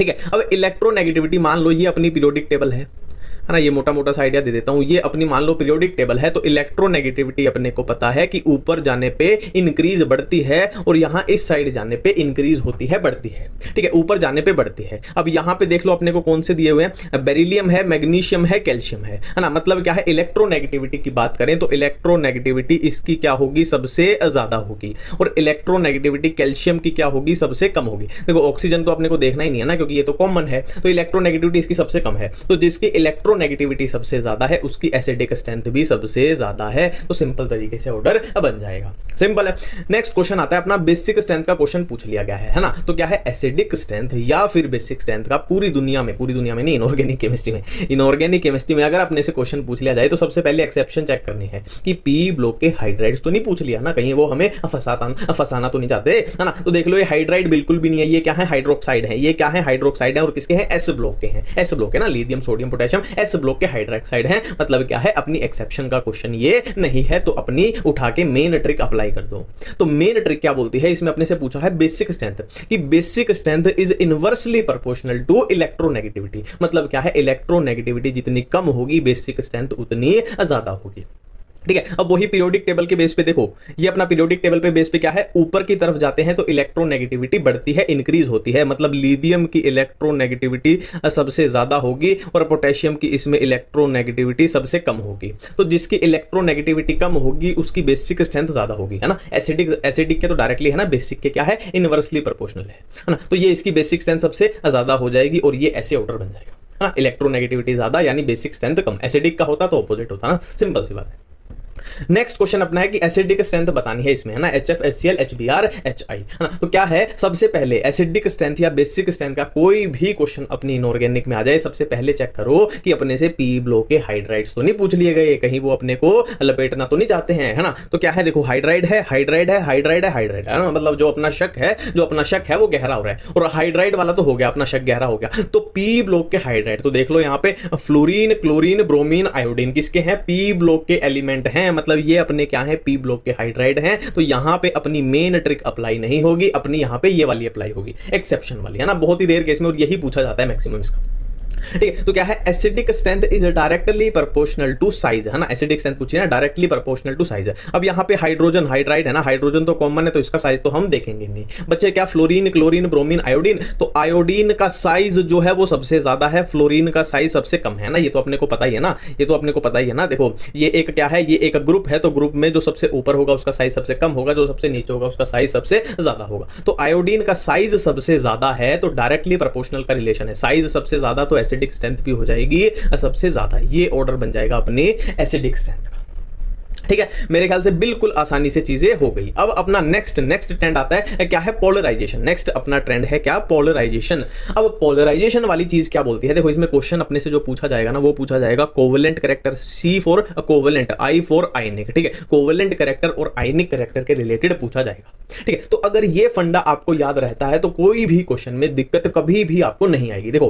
ठीक है। अब इलेक्ट्रोनेगेटिविटी मान लो ये अपनी पीरियोडिक टेबल है ना, ये मोटा मोटा सा आइडिया दे देता हूं, ये अपनी मान लो पीरियोडिक टेबल है, तो इलेक्ट्रोनेगेटिविटी अपने को पता है कि ऊपर जाने पे इंक्रीज बढ़ती है और यहां इस साइड जाने पे इंक्रीज होती है बढ़ती है, ठीक है, ऊपर जाने पे बढ़ती है। अब यहां पे देख लो अपने को कौन से दिए हुए हैं, बेरिलियम है, मैग्नीशियम है, कैल्शियम है ना। मतलब क्या है, इलेक्ट्रोनेगेटिविटी की बात करें तो इलेक्ट्रोनेगेटिविटी इसकी क्या होगी, सबसे ज्यादा होगी, और इलेक्ट्रोनेगेटिविटी कैल्शियम की क्या होगी, सबसे कम होगी। देखो ऑक्सीजन तो अपने को देखना ही नहीं है ना, क्योंकि ये तो कॉमन है, तो इलेक्ट्रोनेगेटिविटी इसकी सबसे कम है, तो जिसकी इलेक्ट्रोनेगेटिविटी सबसे ज्यादा है उसकी एसिडिक स्ट्रेंथ भी सबसे ज्यादा है। तो सिंपल तरीके से ऑर्डर बन जाएगा, सिंपल है। नेक्स्ट क्वेश्चन आता है अपना बेसिक स्ट्रेंथ का क्वेश्चन पूछ लिया गया है ना। तो क्या है, एसिडिक स्ट्रेंथ या फिर बेसिक स्ट्रेंथ का पूरी दुनिया में नहीं, इनऑर्गेनिक केमिस्ट्री में, इनऑर्गेनिक केमिस्ट्री में अगर अपने से क्वेश्चन पूछ लिया जाए तो सबसे पहले एक्सेप्शन चेक करनी है कि पी ब्लॉक के हाइड्राइड्स तो नहीं पूछ लिया ना, कहीं वो हमें फंसाना तो नहीं चाहते है ना। तो देख लो ये हाइड्राइड बिल्कुल भी नहीं है, ये क्या है, हाइड्रोक्साइड है, ये क्या है, हाइड्रोक्साइड है, और किसके हैं, एस ब्लॉक के हैं, एस ब्लॉक है ना, lithium sodium potassium S block के हाइड्रोक्साइड है। मतलब क्या है, अपनी एक्सेप्शन का क्वेश्चन ये नहीं है, तो अपनी उठा के मेन ट्रिक अप्लाई कर दो। तो मेन ट्रिक क्या बोलती है, इसमें अपने से पूछा है बेसिक स्ट्रेंथ, कि basic strength is inversely proportional to electronegativity. मतलब क्या है, इलेक्ट्रोनेगेटिविटी जितनी कम होगी बेसिक स्ट्रेंथ उतनी ज्यादा होगी, ठीक है। अब वही पीरियोडिक टेबल के बेस पे देखो, ये अपना पीरियोडिक टेबल पे बेस पे क्या है, ऊपर की तरफ जाते हैं तो इलेक्ट्रोनेगेटिविटी बढ़ती है, इंक्रीज होती है। मतलब लिथियम की इलेक्ट्रोनेगेटिविटी सबसे ज्यादा होगी और पोटेशियम की इसमें इलेक्ट्रोनेगेटिविटी सबसे कम होगी। तो जिसकी इलेक्ट्रोनेगेटिविटी कम होगी उसकी बेसिक स्ट्रेंथ ज्यादा होगी, है ना। एसिडिक के तो डायरेक्टली है ना, बेसिक के क्या है, इनवर्सली प्रोपोर्शनल है ना। तो ये इसकी बेसिक स्ट्रेंथ सबसे ज्यादा हो जाएगी और ये ऐसे ऑर्डर बन जाएगा, है ना। इलेक्ट्रोनेगेटिविटी ज्यादा यानी बेसिक स्ट्रेंथ कम, एसिडिक का होता तो ऑपोजिट होता ना, सिंपल सी बात है। नेक्स्ट क्वेश्चन अपना है कि एसिडिक स्ट्रेंथ बतानी है इसमें, है ना, HF HCl HBr HI, है ना। तो क्या है, सबसे पहले एसिडिक स्ट्रेंथ या बेसिक स्ट्रेंथ का कोई भी क्वेश्चन अपनी इनऑर्गेनिक में आ जाए, सबसे पहले चेक करो कि अपने से पी ब्लॉक के हाइड्राइड्स तो नहीं पूछ लिए गए, कहीं वो अपने को लपेटना तो नहीं चाहते हैं, है ना। तो क्या है, देखो हाइड्राइड है, हाइड्राइड है, हाइड्राइड है, हाइड्राइड है ना। मतलब जो अपना शक है वो गहरा हो रहा है, और हाइड्राइड वाला तो हो गया, अपना शक गहरा हो गया। तो पी ब्लॉक के हाइड्राइड, तो देख लो यहाँ पे फ्लोरीन, क्लोरीन, ब्रोमीन, आयोडीन किसके हैं, पी ब्लॉक के एलिमेंट हैं। मतलब ये अपने क्या है, पी ब्लॉक के हाइड्राइड हैं। तो यहां पे अपनी मेन ट्रिक अप्लाई नहीं होगी, अपनी यहां पे ये वाली अप्लाई होगी, एक्सेप्शन वाली, है ना। बहुत ही रेयर केस में और यही पूछा जाता है मैक्सिमम इसका, ठीक है। तो क्या है, acidic strength is directly proportional to size, है ना। एसिडिक स्ट्रेंथ पूछी है ना, डायरेक्टली प्रोपोर्शनल टू साइज। अब यहाँ पे हाइड्रोजन हाइड्राइड है ना, हाइड्रोजन तो कॉमन है तो इसका साइज तो हम देखेंगे नहीं। बच्चे क्या, फ्लोरीन, क्लोरीन, ब्रोमीन, आयोडीन, तो आयोडीन का साइज जो है वो सबसे ज्यादा है, फ्लोरीन का साइज सबसे कम है ना। ये तो अपने को पता ही है ना, ये तो अपने को पता ही है ना। देखो ये एक क्या है, ये एक ग्रुप है, तो ग्रुप में जो सबसे ऊपर होगा उसका साइज सबसे कम होगा, जो सबसे नीचे होगा उसका साइज सबसे ज्यादा होगा। तो आयोडीन का साइज सबसे ज्यादा है, तो डायरेक्टली प्रोपोर्शनल का रिलेशन है, साइज सबसे ज्यादा तो एसिडिक स्ट्रेंथ भी हो जाएगी सबसे ज्यादा। ये ऑर्डर बन जाएगा अपने एसिडिक स्ट्रेंथ का, ठीक है। मेरे ख्याल से बिल्कुल आसानी से चीजें हो गई। अब अपना नेक्स्ट ट्रेंड आता है, क्या है, पोलराइजेशन। नेक्स्ट अपना ट्रेंड है क्या, पोलराइजेशन। अब पोलराइजेशन वाली चीज क्या बोलती है, देखो इसमें क्वेश्चन अपने से जो पूछा जाएगा ना, वो पूछा जाएगा covalent character, C for covalent, I for ionic, ठीक है। कोवेलेंट कैरेक्टर और आयनिक कैरेक्टर के रिलेटेड पूछा जाएगा, ठीक है। तो अगर ये फंडा आपको याद रहता है तो कोई भी क्वेश्चन में दिक्कत कभी भी आपको नहीं आएगी। देखो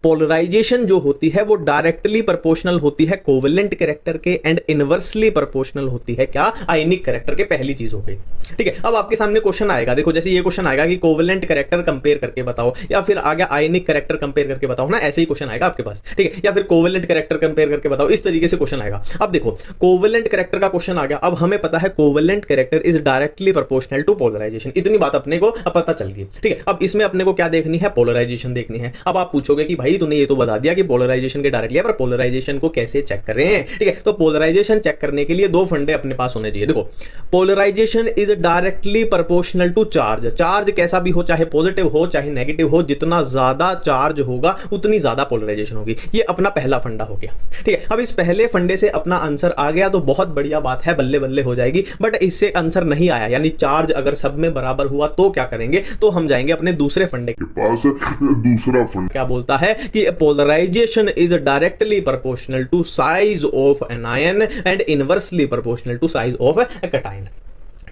पोलराइजेशन जो होती है वो डायरेक्टली प्रोपोर्शनल होती है कोवेलेंट कैरेक्टर के, एंड इनवर्सली प्रोपोर्शनल होती है क्या, आयनिक कैरेक्टर के। पहली चीज हो गई, ठीक है। अब आपके सामने क्वेश्चन आएगा, देखो जैसे ये क्वेश्चन आएगा कि कोवेलेंट कैरेक्टर कंपेयर करके बताओ, या फिर आगे आयनिक कैरेक्टर कंपेयर करके बताओ ना, ऐसे ही क्वेश्चन आएगा आपके पास, ठीक है। या फिर कोवेलेंट कैरेक्टर कंपेयर करके बताओ, इस तरीके से क्वेश्चन आएगा। अब देखो कोवेलेंट कैरेक्टर का क्वेश्चन आ गया, अब हमें पता है covalent character is directly proportional to polarization, इतनी बात अपने को पता चल गई, ठीक है। अब इसमें अपने को क्या देखनी है, पोलराइजेशन देखनी है। अब आप पूछोगे कि भाई तूने ये तो बता दिया कि पोलराइजेशन के डायरेक्टली, पर पोलराइजेशन को कैसे चेक करें, ठीक है। तो पोलराइजेशन चेक करने के लिए दो फंडे अपने पास होने चाहिए। देखो polarization is directly proportional to charge, charge कैसा भी हो, चाहे पॉजिटिव हो चाहे नेगेटिव हो, जितना ज्यादा चार्ज होगा उतनी ज्यादा पोलराइजेशन होगी। ये अपना पहला फंडा हो गया, ठीक है। अब इस पहले फंडे से अपना आंसर आ गया तो बहुत बढ़िया बात है, बल्ले बल्ले हो जाएगी। बट इससे आंसर नहीं आया, यानी चार्ज अगर सब में बराबर हुआ तो क्या करेंगे, तो हम जाएंगे अपने दूसरे फंडे के पास। दूसरा फंडा क्या बोलता है कि polarization is directly proportional to size of anion and inversely proportional to size of cation,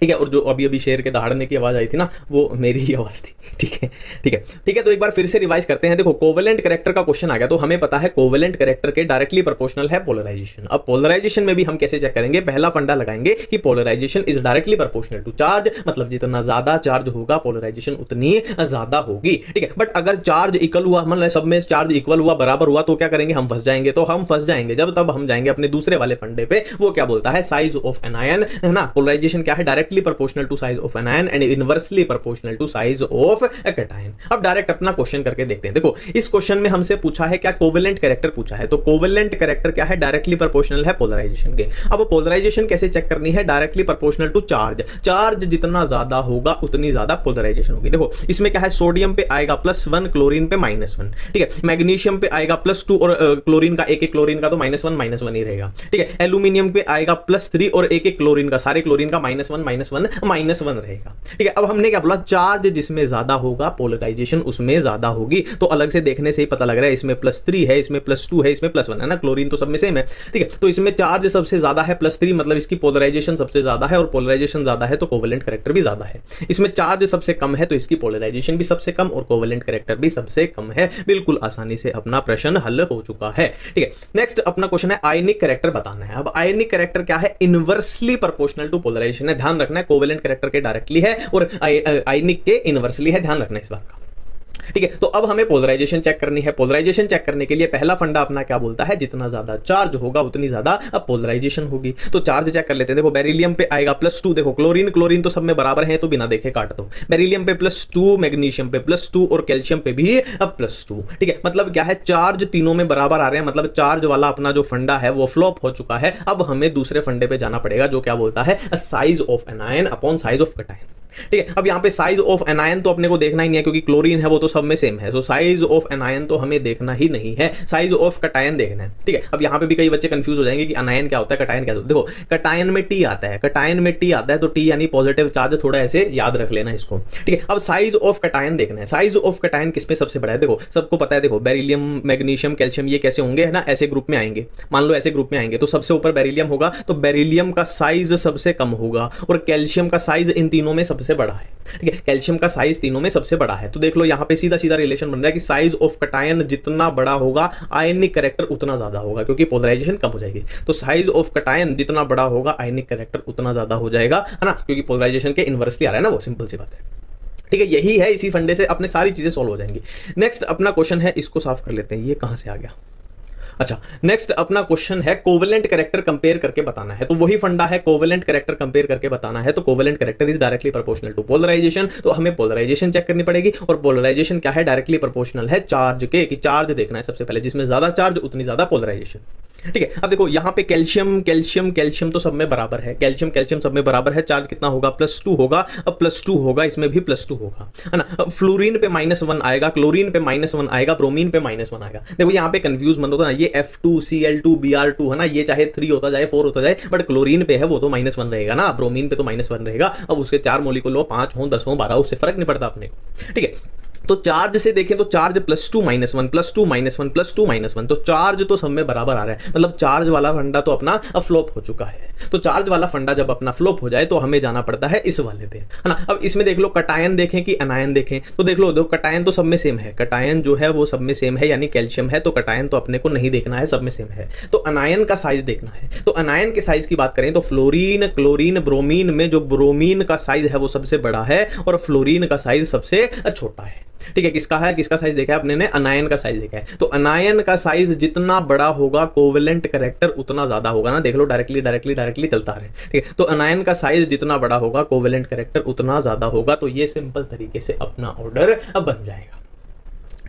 ठीक है। और जो अभी अभी शेर के दहाड़ने की आवाज आई थी ना, वो मेरी ही आवाज थी। ठीक है ठीक है ठीक है। तो एक बार फिर से रिवाइज करते हैं। देखो कोवेलेंट कैरेक्टर का क्वेश्चन आ गया, तो हमें पता है कोवेलेंट कैरेक्टर के डायरेक्टली प्रोपोर्शनल है पोलराइजेशन। अब पोलराइजेशन में भी हम कैसे चेक करेंगे, पहला फंडा लगाएंगे कि polarization is directly proportional to charge, मतलब जितना ज्यादा चार्ज होगा पोलराइजेशन उतनी ज्यादा होगी। ठीक है। बट अगर चार्ज इक्वल हुआ, मतलब सब में चार्ज इक्वल हुआ, बराबर हुआ, तो क्या करेंगे, हम फंस जाएंगे। तो हम फंस जाएंगे जब तब हम जाएंगे अपने दूसरे वाले फंडे पे, वो क्या बोलता है, साइज ऑफ एन आयन, है ना। पोलराइजेशन क्या है, directly proportional to size of anion and inversely proportional to size of a cation. अब डायरेक्ट अपना क्वेश्चन करके देखते हैं। देखो इस क्वेश्चन में हमसे पूछा है क्या, कोवेलेंट कैरेक्टर पूछा है। तो कोवेलेंट कैरेक्टर क्या है, डायरेक्टली प्रोपोर्शनल है पोलराइजेशन के। अब पोलराइजेशन कैसे चेक करनी है, directly proportional to charge. Charge जितना ज्यादा होगा उतनी ज्यादा पोलराइजेशन होगी। देखो इसमें क्या है, सोडियम पे आएगा +1, क्लोरीन पे -1। ठीक है। मैग्नीशियम पे आएगा +2 और क्लोरीन का एक क्लोरीन का तो -1 ही रहेगा। ठीक है। एल्यूमिनियम पे आएगा +3 और एक क्लोरीन का, सारे क्लोरीन का -1 रहेगा। ठीक है। अब हमने क्या बोला, चार्ज जिसमें ज्यादा होगा पोलराइजेशन उसमें ज्यादा होगी। तो अलग से देखने से ही पता लग रहा है, इसमें +3 है, इसमें +2 है, इसमें +1 है ना, क्लोरीन तो सब में सेम है। ठीक है। तो इसमें चार्ज सबसे ज्यादा है +3, मतलब इसकी पोलराइजेशन सबसे ज्यादा है, और पोलराइजेशन ज्यादा है तो कोवेलेंट कैरेक्टर भी ज्यादा है। इसमें चार्ज सबसे कम है तो इसकी पोलराइजेशन भी सबसे कम और कोवेलेंट कैरेक्टर भी सबसे कम है। बिल्कुल आसानी से अपना प्रश्न हल हो चुका है। ठीक है। नेक्स्ट अपना क्वेश्चन है आयनिक कैरेक्टर बताना है। अब आयनिक कैरेक्टर क्या है, इनवर्सली प्रोपोर्शनल टू पोलराइजेशन है। ध्यान रखना है कोवेलेंट कैरेक्टर के डायरेक्टली है और आयनिक के इनवर्सली है, ध्यान रखना इस बात का। ठीक है। तो अब हमें पोलराइजेशन चेक करनी है। पोलराइजेशन चेक करने के लिए पहला फंडा अपना क्या बोलता है, जितना ज्यादा चार्ज होगा उतनी ज्यादा पोलराइजेशन होगी। तो चार्ज चेक कर लेते हैं। देखो बेरिलियम पे आएगा +2, देखो क्लोरीन तो सब में बराबर है तो बिना देखे काट दो। बेरिलियम पे +2, मैग्नीशियम पे +2 और कैल्शियम पे भी +2। ठीक है। मतलब क्या है, चार्ज तीनों में बराबर आ रहे हैं, मतलब चार्ज वाला अपना जो फंडा है वो फ्लॉप हो चुका है। अब हमें दूसरे फंडे पे जाना पड़ेगा जो क्या बोलता है, size of anion upon size of cation. ठीक है। अब यहाँ पे साइज ऑफ एन आयन तो अपने को देखना ही नहीं है क्योंकि क्लोरीन है वो तो सब में सेम है। तो साइज ऑफ एन आयन तो हमें देखना ही नहीं है, साइज ऑफ कैटायन देखना है। ठीक है। अब यहाँ पे भी कई बच्चे कंफ्यूज हो जाएंगे कि अनायन क्या होता है, कैटायन क्या होता है। देखो कैटायन में टी आता है, कैटायन में टी आता है तो टी यानी पॉजिटिव चार्ज, थोड़ा ऐसे याद रख लेना इसको। ठीक है। अब साइज ऑफ कैटायन देखना है। साइज ऑफ कैटायन किसमें सबसे बड़ा है, देखो सबको पता है। देखो बेरिलियम, मैग्नीशियम, कैल्शियम ये कैसे होंगे, है ना, ऐसे ग्रुप में आएंगे। मान लो ऐसे ग्रुप में आएंगे तो सबसे ऊपर बेरिलियम होगा, तो बेरिलियम का साइज सबसे कम होगा और कैल्शियम का साइज इन तीनों में सबसे बड़ा है। ठीक है। कैल्शियम का साइज तीनों में सबसे बड़ा है। तो देख लो यहाँ पे सीधा सीधा रिलेशन बन रहा है कि साइज ऑफ कैटायन जितना बड़ा होगा आयनिक कैरेक्टर उतना ज्यादा होगा, क्योंकि पोलराइजेशन कम हो जाएगी। तो साइज ऑफ कैटायन जितना बड़ा होगा आयनिक कैरेक्टर उतना ज्यादा हो जाएगा, है ना, क्योंकि पोलराइजेशन के इनवर्सली आ रहा है ना, वो सिंपल सी बात है। ठीक है। यही है, इसी फंडे से अपने सारी चीजें सॉल्व हो जाएंगी। नेक्स्ट अपना क्वेश्चन है, इसको साफ कर लेते हैं, ये कहां से आ गया। अच्छा, नेक्स्ट अपना क्वेश्चन है कोवेलेंट कैरेक्टर कंपेयर करके बताना है। तो वही फंडा है, कोवेलेंट कैरेक्टर कंपेयर करके बताना है। तो covalent character is directly proportional to polarization, तो हमें पोलराइजेशन चेक करनी पड़ेगी। और पोलराइजेशन क्या है, डायरेक्टली प्रोपोर्शनल है चार्ज के, कि चार्ज देखना है सबसे पहले, जिसमें ज्यादा चार्ज उतनी ज्यादा पोलराइजेशन। ठीक है। अब देखो यहाँ पे कैल्शियम तो सब में बराबर है, कैल्शियम सब में बराबर है। चार्ज कितना होगा, +2 होगा। अब +2 होगा, इसमें भी +2 होगा, है ना। फ्लोरीन पे -1 आएगा, क्लोरीन पे -1 आएगा, ब्रोमीन पे -1 आएगा। देखो यहाँ पे कंफ्यूज मत होता ना, ये F2Cl2 Br2 है ना, ये चाहे 3 होता जाए 4 होता जाए, बट क्लोरीन पे है वो तो -1 रहेगा ना, ब्रोमीन पे तो -1 रहेगा। अब उसके 4 मॉलिक्यूल हो, 5 हो, 10 हो, 12 उससे फर्क नहीं पड़ता अपने को। ठीक है। तो चार्ज से देखें तो चार्ज +2 -1 +2 -1 +2 -1, तो चार्ज तो सब में बराबर आ रहा है, मतलब चार्ज वाला फंडा तो अपना फ्लॉप हो चुका है। तो चार्ज वाला फंडा जब अपना फ्लॉप हो जाए तो हमें जाना पड़ता है इस वाले पे, है ना। अब इसमें देख लो कैटायन देखें कि अनायन देखें, तो देख लो कैटायन तो सब में सेम है, कैटायन जो है वो सब में सेम है, यानी कैल्शियम है, तो कैटायन तो अपने को नहीं देखना है, सब में सेम है। तो अनायन का साइज देखना है। तो अनायन के साइज की बात करें तो फ्लोरीन, क्लोरीन, ब्रोमीन में जो ब्रोमीन का साइज है वो सबसे बड़ा है और फ्लोरीन का साइज सबसे छोटा है। ठीक है। किसका है, किसका साइज देखा है अपने ने, अनायन का साइज देखा है। तो अनायन का साइज जितना बड़ा होगा कोवेलेंट कैरेक्टर उतना ज्यादा होगा ना, देख लो डायरेक्टली चलता है। ठीक है। तो अनायन का साइज जितना बड़ा होगा कोवेलेंट कैरेक्टर उतना ज्यादा होगा। तो ये सिंपल तरीके से अपना ऑर्डर बन जाएगा।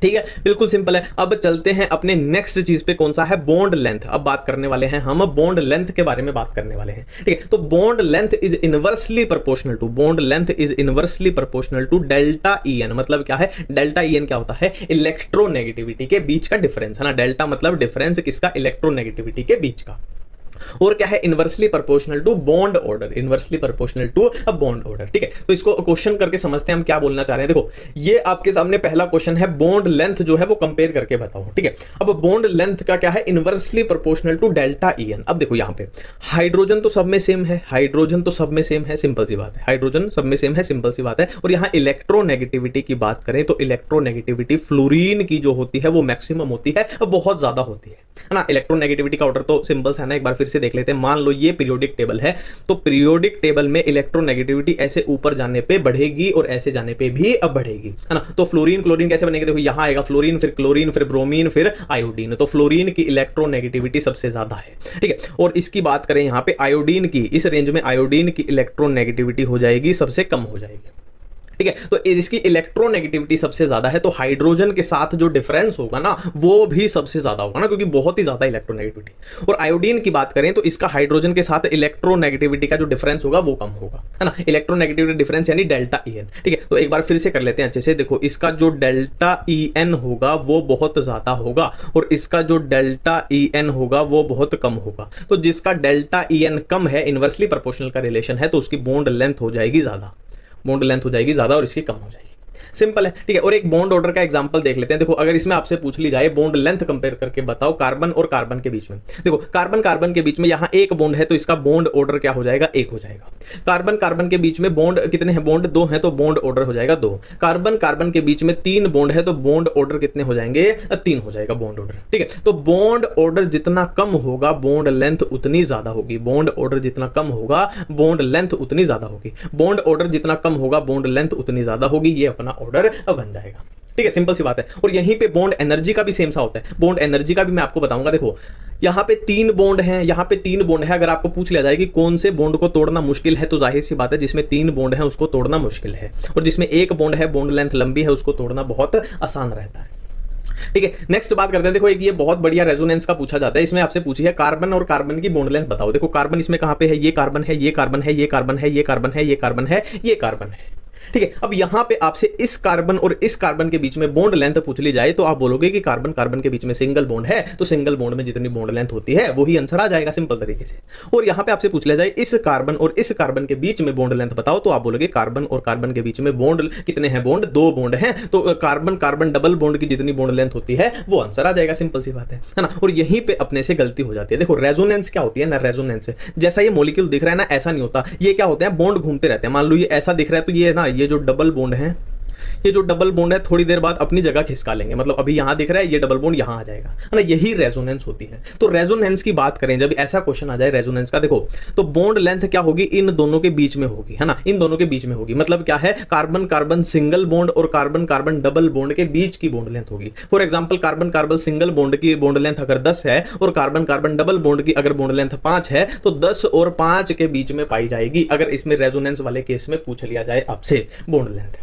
ठीक है, बिल्कुल सिंपल है। अब चलते हैं अपने नेक्स्ट चीज पे, कौन सा है, बॉन्ड लेंथ। अब बात करने वाले हैं हम बॉन्ड लेंथ के बारे में बात करने वाले हैं। ठीक है। तो bond length is inversely proportional to, bond length is inversely proportional to delta EN। मतलब क्या है, डेल्टा EN क्या होता है, इलेक्ट्रोनेगेटिविटी के बीच का डिफरेंस, है ना। डेल्टा मतलब डिफरेंस किसका, इलेक्ट्रोनेगेटिविटी के बीच का। और क्या है, inversely proportional to bond order, inversely proportional to a bond order. ठीक है, तो इसको क्वेश्चन करके समझते हैं हम क्या बोलना चाह रहे हैं। देखो ये आपके सामने पहला क्वेश्चन है, बॉन्ड लेंथ जो है वो कंपेयर करके बताओ। ठीक है, अब बॉन्ड लेंथ का क्या है, inversely proportional to delta EN। अब देखो यहां पे हाइड्रोजन तो सब में सेम है, हाइड्रोजन तो सब में सेम है, सिंपल सी बात है, हाइड्रोजन सब में सेम है, सिंपल सी बात है। और यहां इलेक्ट्रोनेगेटिविटी की बात करें तो इलेक्ट्रोनेगेटिविटी फ्लोरीन की जो होती है वो मैक्सिमम होती है, बहुत ज्यादा होती है ना। इलेक्ट्रोनेगेटिविटी का ऑर्डर तो सिंपल है ना, एक बार फिर से देख लेते हैं। मान लो ये पीरियोडिक टेबल है, तो पीरियोडिक टेबल में इलेक्ट्रोनेगेटिविटी ऐसे ऊपर जाने पे बढ़ेगी और ऐसे जाने पे भी अब बढ़ेगी, है ना। तो फ्लोरीन क्लोरीन कैसे बनेंगे, देखो यहां आएगा फ्लोरीन, फिर क्लोरीन, फिर ब्रोमीन, फिर आयोडीन। तो फ्लोरीन की इलेक्ट्रोनेगेटिविटी सबसे ज्यादा है। ठीक है, और इसकी बात करें यहां पे आयोडीन की, इस रेंज में आयोडीन की इलेक्ट्रोनेगेटिविटी हो जाएगी सबसे कम हो जाएगी। ठीक है, तो इसकी इलेक्ट्रोनेगेटिविटी सबसे ज्यादा है, तो हाइड्रोजन के साथ जो डिफरेंस होगा ना वो भी सबसे ज्यादा होगा ना, क्योंकि बहुत ही ज्यादा इलेक्ट्रोनेगेटिविटी। और आयोडीन की बात करें तो इसका हाइड्रोजन के साथ इलेक्ट्रोनेगेटिविटी का जो डिफरेंस होगा वो कम होगा, है ना। इलेक्ट्रोनेगेटिविटी डिफरेंस यानी डेल्टा EN। ठीक है, तो एक बार फिर से कर लेते हैं अच्छे से। देखो इसका जो डेल्टा EN होगा वो बहुत ज्यादा होगा और इसका जो डेल्टा EN होगा वो बहुत कम होगा। तो जिसका डेल्टा EN कम है, इनवर्सली प्रोपोर्शनल का रिलेशन है, तो उसकी बॉन्ड लेंथ हो जाएगी ज्यादा, बॉन्ड लेंथ हो जाएगी ज्यादा और इसकी कम हो जाएगी। सिंपल है। ठीक है, और एक बॉन्ड ऑर्डर का एग्जांपल देख लेते हैं। देखो अगर इसमें आपसे पूछ ली जाए बॉन्ड लेंथ कंपेयर करके बताओ कार्बन और कार्बन के बीच में, देखो कार्बन कार्बन के बीच में यहां एक बॉन्ड है तो इसका बॉन्ड ऑर्डर क्या हो जाएगा, 1 हो जाएगा। कार्बन कार्बन के बीच में बॉन्ड कितने हैं, बॉन्ड 2 हैं, तो बॉन्ड ऑर्डर हो जाएगा 2। कार्बन कार्बन के बीच में 3 बॉन्ड है तो बॉन्ड ऑर्डर कितने हो जाएंगे, 3 हो जाएगा बॉन्ड ऑर्डर। ठीक है, तो बॉन्ड ऑर्डर जितना कम होगा बॉन्ड लेंथ उतनी ज्यादा होगी, बॉन्ड ऑर्डर जितना कम होगा बॉन्ड लेंथ उतनी ज्यादा होगी, बॉन्ड ऑर्डर जितना कम होगा बॉन्ड लेंथ उतनी ज्यादा होगी। ये अपना ऑर्डर बन जाएगा। ठीक है, सिंपल सी बात है। और यहीं पे बॉन्ड एनर्जी का भी सेम सा होता है, बॉन्ड एनर्जी का भी मैं आपको बताऊंगा। देखो यहां पे 3 बॉन्ड हैं, यहां पे 3 बॉन्ड है। अगर आपको पूछ लिया जाए कि कौन से बॉन्ड को तोड़ना मुश्किल है, तो जाहिर सी बात है जिसमें 3 बॉन्ड है उसको तोड़ना मुश्किल है, और जिसमें 1 बॉन्ड है, बॉन्ड लेंथ लंबी है, उसको तोड़ना बहुत आसान रहता है। ठीक है, नेक्स्ट बात करते हैं। देखो एक ये बहुत बढ़िया रेजोनेंस का पूछा जाता है, इसमें आपसे पूछी है कार्बन और कार्बन की बॉन्ड लेंथ बताओ। देखो कार्बन इसमें कहां पे है, ये कार्बन है, ये कार्बन है, ये कार्बन है, ये कार्बन है, ये कार्बन है, ये कार्बन है। ठीक है, अब यहां पे आपसे इस कार्बन और इस कार्बन के बीच में बॉन्ड लेंथ पूछ ली जाए तो आप बोलोगे कि कार्बन कार्बन के बीच में सिंगल बॉन्ड है, तो सिंगल बॉन्ड में जितनी बॉन्ड लेंथ होती है वही आंसर आ जाएगा सिंपल तरीके से। और यहां पे आपसे पूछ लिया जाए इस कार्बन और इस कार्बन के बीच में बॉन्ड लेंथ बताओ, तो आप बोलोगे कार्बन और कार्बन के बीच में बॉन्ड कितने हैं, बॉन्ड 2 बॉन्ड हैं, तो कार्बन कार्बन डबल बॉन्ड की जितनी बॉन्ड लेंथ होती है वो आंसर आ जाएगा, सिंपल सी बात है ना। और यहीं पे अपने से गलती हो जाती है। देखो रेजोनेंस क्या होती है ना, रेजोनेंस जैसा ये मॉलिक्यूल दिख रहा है ना ऐसा नहीं होता, ये क्या होते हैं, बॉन्ड घूमते रहते हैं। मान लो ये ऐसा दिख रहा है तो ये ना, ये जो डबल बॉन्ड है, ये जो डबल बॉन्ड है थोड़ी देर बाद अपनी जगह खिसका लेंगे, मतलब अभी यहां दिख रहा है ये डबल बॉन्ड यहां आ जाएगा, है ना। यही रेजोनेंस होती है। तो रेजोनेंस की बात करें जब ऐसा क्वेश्चन आ जाए रेजोनेंस का, देखो तो बॉन्ड लेंथ क्या होगी, इन दोनों के बीच में होगी, है ना, इन दोनों के बीच में होगी। मतलब क्या है, कार्बन कार्बन सिंगल बॉन्ड और कार्बन कार्बन डबल बॉन्ड के बीच की बॉन्ड लेंथ होगी। For example carbon carbon single bond की बॉन्ड लेंथ अगर 10 है और कार्बन कार्बन डबल बॉन्ड की अगर बॉन्ड लेंथ 5 है, तो 10 और 5 के बीच में पाई जाएगी, अगर इसमें रेजोनेंस वाले केस में पूछ लिया जाए आपसे बॉन्ड लेंथ।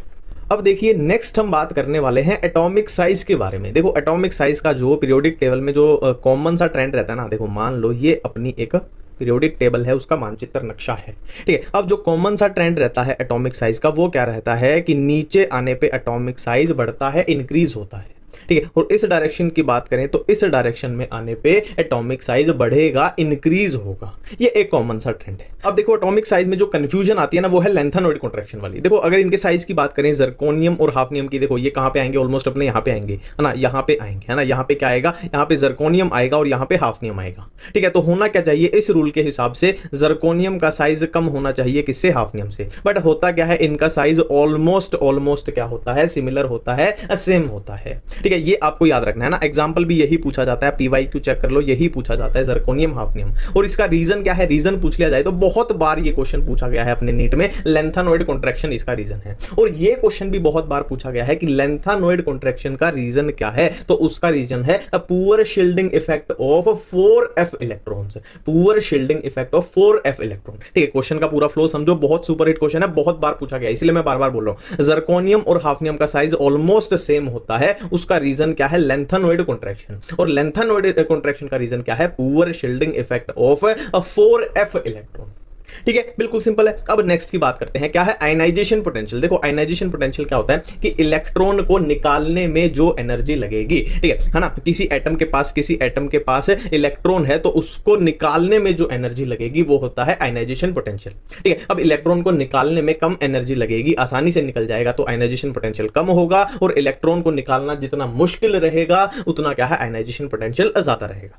अब देखिए नेक्स्ट हम बात करने वाले हैं एटॉमिक साइज के बारे में। देखो एटॉमिक साइज का जो पीरियोडिक टेबल में जो कॉमन सा ट्रेंड रहता है ना, देखो मान लो ये अपनी एक पीरियोडिक टेबल है, उसका मानचित्र नक्शा है। ठीक है, अब जो कॉमन सा ट्रेंड रहता है एटॉमिक साइज का वो क्या रहता है कि नीचे आने पे एटॉमिक साइज बढ़ता है, इंक्रीज होता है। ठीक है, और इस डायरेक्शन की बात करें तो इस डायरेक्शन में आने पे एटॉमिक साइज बढ़ेगा, इंक्रीज होगा। ये एक कॉमन सा ट्रेंड है। अब देखो एटॉमिक साइज में जो कंफ्यूजन आती है ना वो है लेंथेनॉइड कॉन्ट्रैक्शन वाली। देखो अगर इनके साइज की बात करें जर्कोनियम और हाफनियम की, देखो ये कहां पे आएंगे, ऑलमोस्ट अपने यहां पे आएंगे, है ना, यहां पे आएंगे, है ना। यहां पे क्या आएगा, यहां पे जर्कोनियम आएगा और यहां पे हाफनियम आएगा। ठीक है, तो होना क्या चाहिए, इस रूल के हिसाब से जर्कोनियम का साइज कम होना चाहिए किससे, हाफनियम से। बट होता क्या है, इनका साइज ऑलमोस्ट क्या होता है, सिमिलर होता है, सेम होता है। ठीक है, ये आपको याद रखना है ना। एग्जांपल भी यही पूछा जाता है, पीवाईक्यू चेक कर लो, यही पूछा जाता है जर्कोनियम हाफनियम। और इसका रीजन क्या है, रीजन पूछ लिया जाए तो बहुत बार ये क्वेश्चन पूछा गया है अपने नीट में, लेंथेनॉइड कॉन्ट्रैक्शन इसका रीजन है। और ये क्वेश्चन भी बहुत बार पूछा गया है कि लेंथेनॉइड कॉन्ट्रैक्शन का रीजन क्या है, तो उसका रीजन है poor shielding effect of 4f electrons, poor shielding effect of 4f electron. ठीक है, क्वेश्चन का पूरा फ्लो समझो, बहुत सुपर हिट क्वेश्चन है, बहुत बार पूछा गया, इसलिए मैं बार बार बोल रहा हूं। जर्कोनियम और हाफनियम का साइज ऑलमोस्ट सेम होता है, उसका रीजन क्या है, लेंथेनॉइड कॉन्ट्रैक्शन। और लेंथेनॉइड कॉन्ट्रैक्शन का रीजन क्या है, poor shielding effect of 4f electron. ठीक है, बिल्कुल सिंपल है। अब नेक्स्ट की बात करते हैं, क्या है आयनाइजेशन पोटेंशियल। देखो आयनाइजेशन पोटेंशियल क्या होता है कि इलेक्ट्रॉन को निकालने में जो एनर्जी लगेगी, ठीक है ना, किसी एटम के पास इलेक्ट्रॉन है तो उसको निकालने में जो एनर्जी लगेगी वो होता है आयनाइजेशन पोटेंशियल। ठीक है, अब इलेक्ट्रॉन को निकालने में कम एनर्जी लगेगी, आसानी से निकल जाएगा, तो आयनाइजेशन पोटेंशियल कम होगा, और इलेक्ट्रॉन को निकालना जितना मुश्किल रहेगा उतना क्या है आयनाइजेशन पोटेंशियल ज्यादा रहेगा।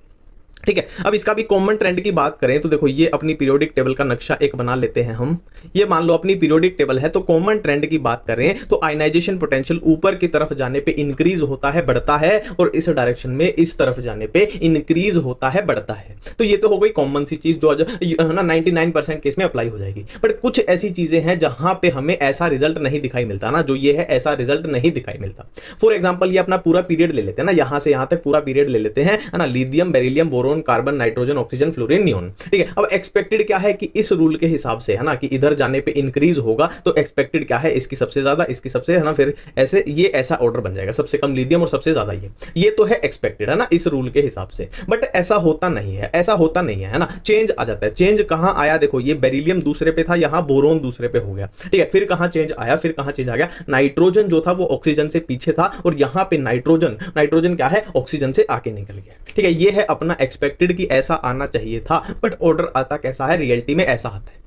ठीक है, अब इसका भी कॉमन ट्रेंड की बात करें तो देखो ये अपनी पीरियोडिक टेबल का नक्शा एक बना लेते हैं हम। ये मान लो अपनी पीरियोडिक टेबल है, तो कॉमन ट्रेंड की बात करें तो आयनाइजेशन पोटेंशियल ऊपर की तरफ जाने पे इंक्रीज होता है, बढ़ता है, और इस डायरेक्शन में इस तरफ जाने पे इंक्रीज होता है, बढ़ता है। तो ये तो हो गई कॉमन सी चीज जो है ना 99% केस में अप्लाई हो जाएगी। बट कुछ ऐसी चीजें हैं जहां पे हमें ऐसा रिजल्ट नहीं दिखाई मिलता ना, जो ये है ऐसा रिजल्ट नहीं दिखाई मिलता। फॉर एग्जाम्पल ये अपना पूरा पीरियड ले लेते हैं ना, यहां से यहां तक पूरा पीरियड ले लेते हैं, है ना, lithium, beryllium, boron, carbon, nitrogen, oxygen, fluorine, neon. ठीक है, अब एक्सपेक्टेड क्या है कि इस रूल के हिसाब से, है ना, कि इधर जाने पे इंक्रीज होगा, तो एक्सपेक्टेड क्या है इसकी सबसे ज्यादा, इसकी सबसे, है ना, फिर ऐसे ये ऐसा ऑर्डर बन जाएगा, सबसे कम लिथियम और सबसे ज्यादा ये तो है एक्सपेक्टेड, है ना, इस रूल के हिसाब से। बट ऐसा होता नहीं है, ऐसा होता नहीं है ना, चेंज आ जाता है। चेंज कहां आया, देखो ये बेरिलियम दूसरे पे था, यहां बोरोन दूसरे पे हो गया। ठीक है, फिर कहां चेंज आया, फिर कहां चेंज आ गया, नाइट्रोजन जो था वो ऑक्सीजन से पीछे था, और यहां पे नाइट्रोजन क्या है, ऑक्सीजन से आगे निकल गया। ठीक है, ये है अपना एक्सपेक्टेड कि ऐसा आना चाहिए था, बट ऑर्डर आता कैसा है, रियलिटी में ऐसा आता है।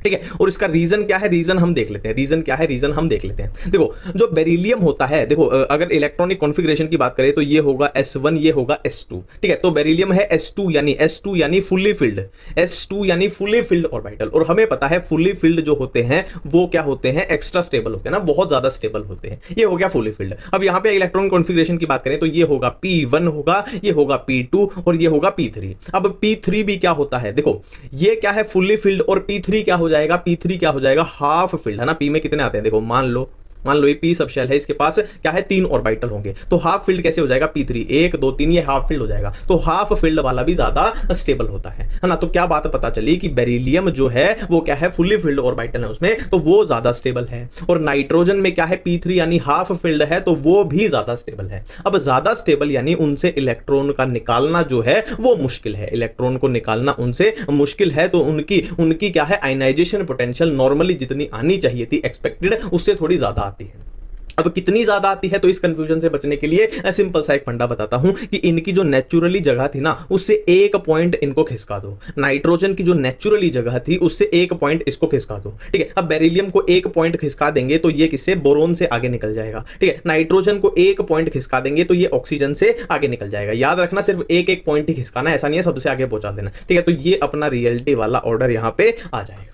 ठीक है, और इसका रीजन क्या है, रीजन हम देख लेते हैं। रीजन क्या है, रीजन हम देख लेते हैं। देखो जो बेरिलियम होता है, देखो अगर इलेक्ट्रॉनिक कॉन्फ़िगरेशन की बात करें तो ये होगा S1, ये होगा S2। ठीक है, तो बेरिलियम है S2 यानी फुल्ली फिल्ड, S2 यानी फुल्ली फिल्ड ऑर्बिटल। और हमें पता है फुल्ली फिल्ड जो होते हैं वो क्या होते हैं, एक्स्ट्रा स्टेबल होते हैं ना, बहुत ज्यादा स्टेबल होते हैं। ये हो गया फुल्ली फिल्ड। अब यहाँ पे इलेक्ट्रॉनिक कॉन्फ़िगरेशन की बात करें तो ये होगा P1 होगा, ये होगा P2 और ये होगा P3। अब P3 भी क्या होता है, देखो ये क्या है फुल्ली फिल्ड, और P3 क्या हो जाएगा, P3 क्या हो जाएगा, हाफ फील्ड, है ना। P में कितने आते हैं, देखो मान लो ये P सब शेल है, इसके पास क्या है 3 ऑर्बिटल होंगे, तो हाफ फील्ड कैसे हो जाएगा, P3 1 2 3, ये हाफ फील्ड हो जाएगा। तो हाफ फील्ड वाला भी ज्यादा स्टेबल होता है ना। तो क्या बात पता चली कि बेरिलियम जो है वो क्या है, फुल्ली फील्ड ऑर्बिटल है उसमें, तो वो ज्यादा स्टेबल है। और नाइट्रोजन में क्या है, P3 यानी हाफ फील्ड है, तो वो भी ज्यादा स्टेबल है। अब ज्यादा स्टेबल यानी उनसे इलेक्ट्रॉन का निकालना जो है वो मुश्किल है, इलेक्ट्रॉन को निकालना उनसे मुश्किल है, तो उनकी क्या है आयनाइजेशन पोटेंशियल नॉर्मली जितनी आनी चाहिए थी एक्सपेक्टेड, उससे थोड़ी ज्यादा आती है। अब कितनी ज्यादा आती है, तो इस कंफ्यूजन से बचने के लिए सिंपल सा एक फंडा बताता हूं कि इनकी जो नेचुरली जगह थी ना उससे 1 पॉइंट इनको खिसका दो। नाइट्रोजन की जो नेचुरली जगह थी उससे 1 पॉइंट इसको खिसका दो। ठीक है, अब बेरिलियम को 1 पॉइंट खिसका देंगे तो ये किससे, बोरोन से आगे निकल जाएगा। ठीक है, नाइट्रोजन को 1 पॉइंट खिसका देंगे तो ये ऑक्सीजन से आगे निकल जाएगा। याद रखना सिर्फ एक पॉइंट ही खिसकाना, ऐसा नहीं है सबसे आगे पहुंचा देना। ठीक है, तो ये अपना रियलिटी वाला ऑर्डर यहां पे आ जाएगा।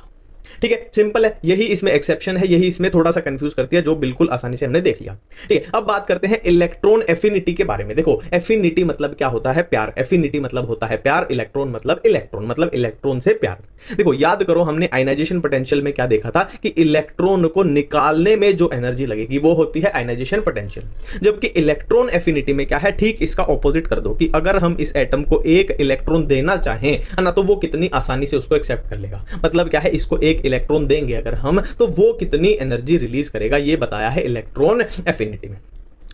ठीक है, सिंपल है, यही इसमें एक्सेप्शन है, यही इसमें थोड़ा सा कंफ्यूज करती है, जो बिल्कुल आसानी से हमने देख लिया। ठीक है, अब बात करते हैं इलेक्ट्रॉन एफिनिटी के बारे में। देखो एफिनिटी मतलब क्या होता है, प्यार। एफिनिटी मतलब होता है प्यार, इलेक्ट्रॉन मतलब इलेक्ट्रॉन से प्यार। देखो याद करो हमने आयनाइजेशन पोटेंशियल में क्या देखा था कि इलेक्ट्रॉन को निकालने में जो एनर्जी लगेगी वो होती है आयनाइजेशन पोटेंशियल। जबकि इलेक्ट्रॉन एफिनिटी में क्या है, ठीक इसका ऑपोजिट कर दो कि अगर हम इस एटम को 1 इलेक्ट्रॉन देना चाहें, है ना, तो वो कितनी आसानी से उसको एक्सेप्ट कर लेगा। मतलब क्या है, इसको 1 इलेक्ट्रॉन देंगे अगर हम, तो वो कितनी एनर्जी रिलीज करेगा, ये बताया है इलेक्ट्रॉन एफिनिटी में।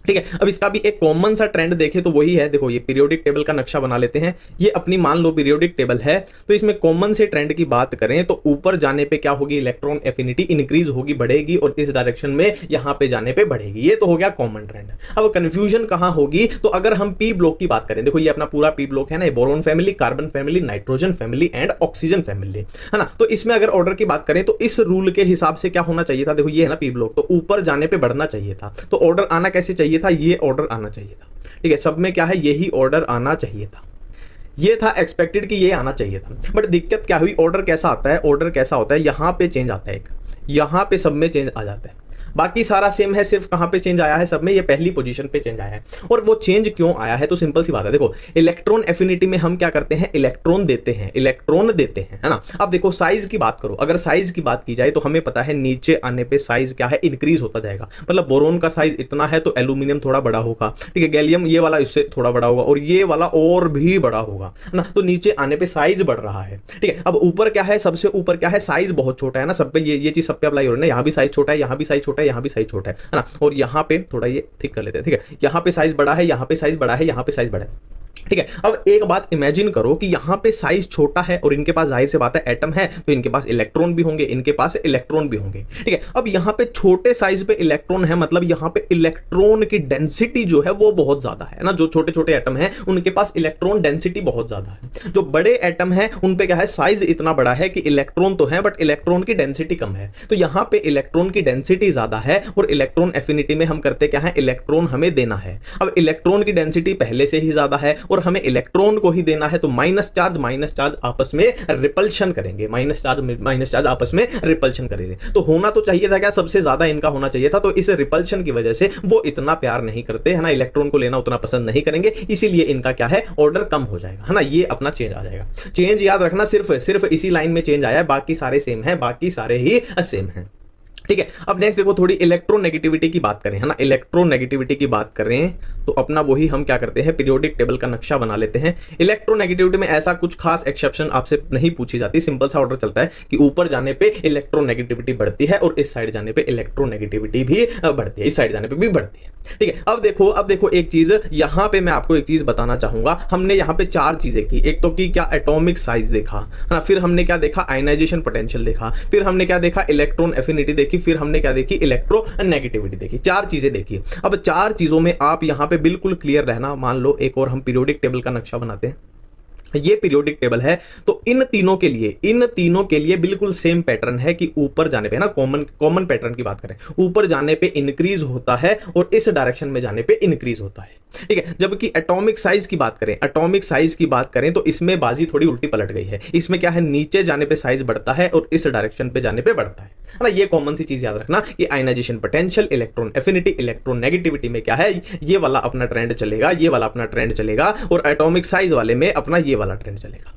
ठीक है, अब इसका भी एक कॉमन सा ट्रेंड देखें तो वही है। देखो ये पीरियोडिक टेबल का नक्शा बना लेते हैं। ये अपनी मान लो पीरियोडिक टेबल है, तो इसमें कॉमन से ट्रेंड की बात करें तो ऊपर जाने पे क्या होगी, इलेक्ट्रॉन एफिनिटी इंक्रीज होगी, बढ़ेगी, और इस डायरेक्शन में यहां पे जाने पे बढ़ेगी। ये तो हो गया कॉमन ट्रेंड। अब कंफ्यूजन कहां होगी, तो अगर हम पी ब्लॉक की बात करें, देखो ये अपना पूरा पी ब्लॉक है ना, boron family, carbon family, nitrogen family and oxygen family, है ना। तो इसमें अगर ऑर्डर की बात करें तो इस रूल के हिसाब से क्या होना चाहिए था, देखो ये है ना पी ब्लॉक, तो ऊपर जाने पे बढ़ना चाहिए था। तो ऑर्डर आना कैसे चाहिए था, ये ऑर्डर आना चाहिए था। ठीक है, सब में क्या है, यही ऑर्डर आना चाहिए था। ये था एक्सपेक्टेड कि ये आना चाहिए था। बट दिक्कत क्या हुई, ऑर्डर कैसा आता है, ऑर्डर कैसा होता है, यहां पे चेंज आता है, एक यहां पे सब में चेंज आ जाता है। बाकी सारा सेम है, सिर्फ कहां पे चेंज आया है, सब में ये पहली पोजीशन पे चेंज आया है। और वो चेंज क्यों आया है, तो सिंपल सी बात है। देखो इलेक्ट्रॉन एफिनिटी में हम क्या करते हैं, इलेक्ट्रॉन देते हैं, है ना। अब देखो साइज की बात करो, अगर साइज की बात की जाए तो हमें पता है नीचे आने पे साइज क्या है, इंक्रीज होता जाएगा। मतलब बोरोन का साइज इतना है तो एल्यूमिनियम थोड़ा बड़ा होगा। ठीक है, गैलियम ये वाला इससे थोड़ा बड़ा होगा, और ये वाला और भी बड़ा होगा, है ना। तो नीचे आने पे साइज बढ़ रहा है। ठीक है, अब ऊपर क्या है, सबसे ऊपर क्या है, साइज बहुत छोटा है ना, सब पे ये चीज सब पे अप्लाई हो रही है ना। यहाँ भी साइज छोटा है, यहाँ भी साइज छोटा है, यहाँ भी साइज छोटा है ना। और यहाँ पे थोड़ा ये ठीक कर लेते हैं। ठीक है, यहाँ पे साइज बड़ा है, यहाँ पे साइज बड़ा है, यहाँ पे साइज बड़ा है। ठीक है। अब एक बात इमेजिन करो कि यहां पे साइज छोटा है और इनके पास जाहिर सी बात है एटम है, तो इनके पास इलेक्ट्रॉन भी होंगे, इनके पास इलेक्ट्रॉन भी होंगे। ठीक है। अब यहां पे छोटे साइज पे इलेक्ट्रॉन है, मतलब यहां पे इलेक्ट्रॉन की डेंसिटी जो है वो बहुत ज्यादा है ना। जो छोटे छोटे एटम है उनके पास इलेक्ट्रॉन डेंसिटी बहुत ज्यादा है। जो बड़े एटम है उन पे क्या है, साइज इतना बड़ा है कि इलेक्ट्रॉन तो है बट इलेक्ट्रॉन की डेंसिटी कम है। तो यहां पे इलेक्ट्रॉन की डेंसिटी ज्यादा है और इलेक्ट्रॉन एफिनिटी में हम करते क्या है, इलेक्ट्रॉन हमें देना है। अब इलेक्ट्रॉन की डेंसिटी पहले से ही ज्यादा है और हमें इलेक्ट्रॉन को ही देना है, तो माइनस चार्ज आपस में रिपल्शन करेंगे, माइनस चार्ज आपस में रिपल्शन करेंगे। तो होना तो चाहिए था क्या, सबसे ज्यादा इनका होना चाहिए था। तो इस रिपल्शन की वजह से वो इतना प्यार नहीं करते है ना, इलेक्ट्रॉन को लेना उतना पसंद नहीं करेंगे, इसीलिए इनका क्या है, ऑर्डर कम हो जाएगा है ना। ये अपना चेंज आ जाएगा। चेंज याद रखना, सिर्फ इसी लाइन में चेंज आया है, बाकी सारे सेम है, बाकी सारे ही सेम है। ठीक है। अब नेक्स्ट देखो, थोड़ी इलेक्ट्रोनेगेटिविटी की बात करें है ना। इलेक्ट्रोनेगेटिविटी की बात करें तो अपना वही हम क्या करते हैं, पीरियोडिक टेबल का नक्शा बना लेते हैं। इलेक्ट्रोनेगेटिविटी में ऐसा कुछ खास एक्सेप्शन आपसे नहीं पूछी जाती, सिंपल सा ऑर्डर चलता है कि ऊपर जाने पे इलेक्ट्रोनेगेटिविटी बढ़ती है और इस साइड जाने पे इलेक्ट्रोनेगेटिविटी भी बढ़ती है, इस साइड जाने पे भी बढ़ती है। ठीक है। अब देखो एक चीज यहां पे मैं आपको एक चीज बताना चाहूंगा। हमने यहां पे चार चीजें की। एक तो की क्या, एटॉमिक साइज देखा है ना, फिर हमने क्या देखा, आयनाइजेशन पोटेंशियल देखा, फिर हमने क्या देखा, इलेक्ट्रॉन एफिनिटी देखी, फिर हमने क्या देखी, इलेक्ट्रोनेगेटिविटी देखी। चार चीजें देखी। अब चार चीजों में आप यहां पे बिल्कुल क्लियर रहना। मान लो एक और हम पीरियोडिक टेबल का नक्शा बनाते हैं, ये पीरियोडिक टेबल है, तो इन तीनों के लिए बिल्कुल सेम पैटर्न है कि ऊपर जाने पे ना, कॉमन पैटर्न की बात करें, ऊपर जाने पे इंक्रीज होता है और इस डायरेक्शन में जाने पे इंक्रीज होता है। ठीक है। जबकि एटॉमिक साइज की बात करें तो इसमें बाजी थोड़ी उल्टी पलट गई है। इसमें क्या है, नीचे जाने पे साइज बढ़ता है और इस डायरेक्शन पे जाने पे बढ़ता है ना। ये कॉमन सी चीज याद रखना कि ionization potential, electron affinity, electron negativity में क्या है, ये वाला अपना ट्रेंड चलेगा, ये वाला अपना ट्रेंड चलेगा, और एटॉमिक साइज वाले में अपना ये वाला ट्रेंड चलेगा।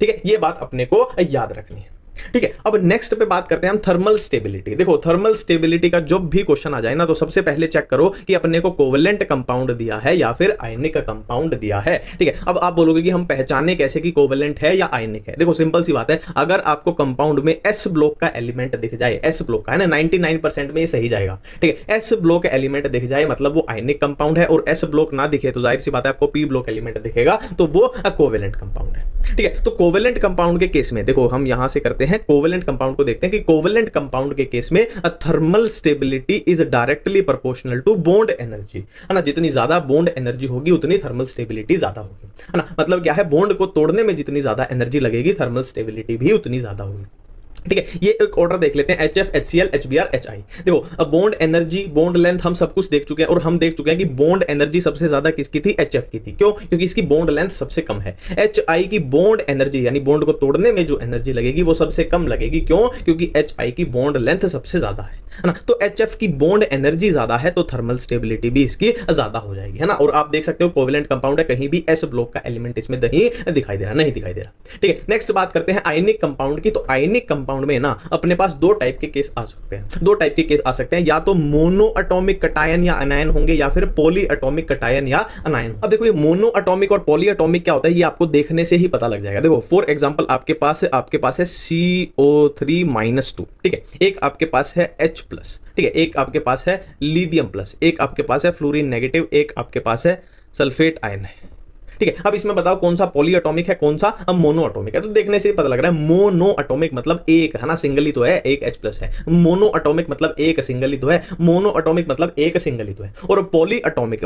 ठीक है। ये बात अपने को याद रखनी है। ठीक है। अब नेक्स्ट पे बात करते हैं हम थर्मल स्टेबिलिटी। देखो थर्मल स्टेबिलिटी का जब भी क्वेश्चन आ जाए ना, तो सबसे पहले चेक करो कि अपने को कोवेलेंट कंपाउंड दिया है या फिर आयनिक कंपाउंड दिया है। ठीक है। अब आप बोलोगे कि हम पहचाने कैसे कि कोवेलेंट है या आयनिक है। देखो सिंपल सी बात है, अगर आपको कंपाउंड में एस ब्लॉक का एलिमेंट दिख जाए, एस ब्लॉक का है ना, 99% में ये सही जाएगा। ठीक है। एस ब्लॉक एलिमेंट दिख जाए मतलब वो आयनिक कंपाउंड है, और एस ब्लॉक ना दिखे तो जाहिर सी बात है आपको पी ब्लॉक एलिमेंट दिखेगा, तो वो कोवेलेंट कंपाउंड है। ठीक है। तो कोवेलेंट कंपाउंड के केस में देखो हम यहां से करते हैं कोवेलेंट कंपाउंड को देखते हैं कि कोवेलेंट कंपाउंड के केस में thermal stability is directly proportional to bond energy, है ना। जितनी ज्यादा बॉन्ड एनर्जी होगी उतनी थर्मल स्टेबिलिटी ज्यादा होगी, है ना। मतलब क्या है, बॉन्ड को तोड़ने में जितनी ज्यादा एनर्जी लगेगी थर्मल स्टेबिलिटी भी उतनी ज्यादा होगी। ठीक है। ये एक ऑर्डर देख लेते हैं, HF, HCl, HBr, HI। देखो अब बॉन्ड एनर्जी, बॉन्ड लेंथ हम सब कुछ देख चुके हैं, और हम देख चुके हैं कि बॉन्ड एनर्जी सबसे ज्यादा किसकी थी, HF की थी। क्यों? क्योंकि इसकी बॉन्ड लेंथ सबसे कम है। HI की बॉन्ड एनर्जी यानी बॉन्ड को तोड़ने में जो एनर्जी लगेगी वो सबसे कम लगेगी। क्यों? क्योंकि HI की बॉन्ड लेंथ सबसे ज्यादा है ना। तो HF की बॉन्ड एनर्जी ज्यादा है तो थर्मल स्टेबिलिटी भी इसकी ज्यादा हो जाएगी, है ना। और आप देख सकते हो कोवेलेंट कंपाउंड है, कहीं भी एस ब्लॉक का एलिमेंट इसमें नहीं दिखाई दे रहा। ठीक है। नेक्स्ट बात करते हैं आयनिक कंपाउंड की। तो आयनिक कंपाउंड में ना अपने पास दो टाइप के केस आ सकते हैं, या तो मोनो एटॉमिक कटायन या अनायन होंगे, या फिर पॉली एटॉमिक कटायन या अनायन। अब देखो ये मोनो एटॉमिक और पॉली एटॉमिक क्या होता है, ये आपको देखने से ही पता लग जाएगा। देखो फॉर एग्जांपल आपके पास है CO3-2। ठीक है। एक आपके पास है H+, ठीक है। एक आपके पास है लिथियम प्लस, एक आपके पास है फ्लोरीन नेगेटिव, एक आपके पास है सल्फेट आयन है। ठीक है। अब इसमें बताओ कौन सा पॉली एटॉमिक है, कौन सा मोनो एटॉमिक है। तो देखने से पता लग रहा है मोनो एटॉमिक मतलब एक, है ना, सिंगल ही तो है, एक H+ है। मोनो एटॉमिक मतलब एक सिंगल ही तो है, मोनो एटॉमिक मतलब एक सिंगल ही तो है। और पॉली एटॉमिक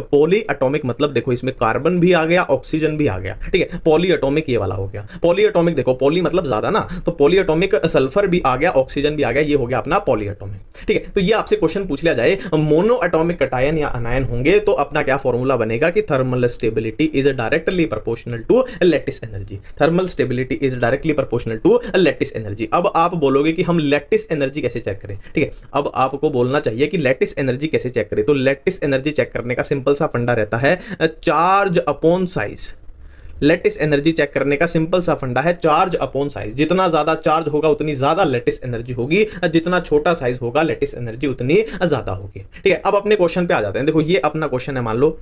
मतलब देखो इसमें कार्बन भी आ गया, ऑक्सीजन भी आ गया। ठीक है। पॉली एटॉमिक ये वाला हो गया। पॉली एटॉमिक देखो, पॉली मतलब ज्यादा ना, तो पॉली एटॉमिक सल्फर भी आ गया, ऑक्सीजन भी आ गया, ये हो गया अपना पॉली एटॉमिक। ठीक है। तो ये आपसे क्वेश्चन पूछ लिया जाए मोनो एटॉमिक कटायन या अनायन होंगे तो अपना क्या फॉर्मूला बनेगा कि thermal stability is directly proportional to lattice energy. Thermal stability is directly proportional to lattice energy. अब आप बोलोगे कि हम लैटिस एनर्जी कैसे चेक करें। ठीक है। अब आपको बोलना चाहिए कि लैटिस एनर्जी कैसे चेक करें। तो लैटिस एनर्जी चेक करने का सिंपल सा फंडा रहता है charge upon size. Lattice energy check करने का सिंपल सा फंडा है चार्ज अपॉन साइज। जितना ज्यादा चार्ज होगा उतनी ज्यादा लैटिस एनर्जी होगी, जितना छोटा साइज होगा लैटिस एनर्जी उतनी ज्यादा होगी। ठीक है। अब अपने क्वेश्चन पे आ जाते हैं। देखो ये अपना क्वेश्चन है, मान लो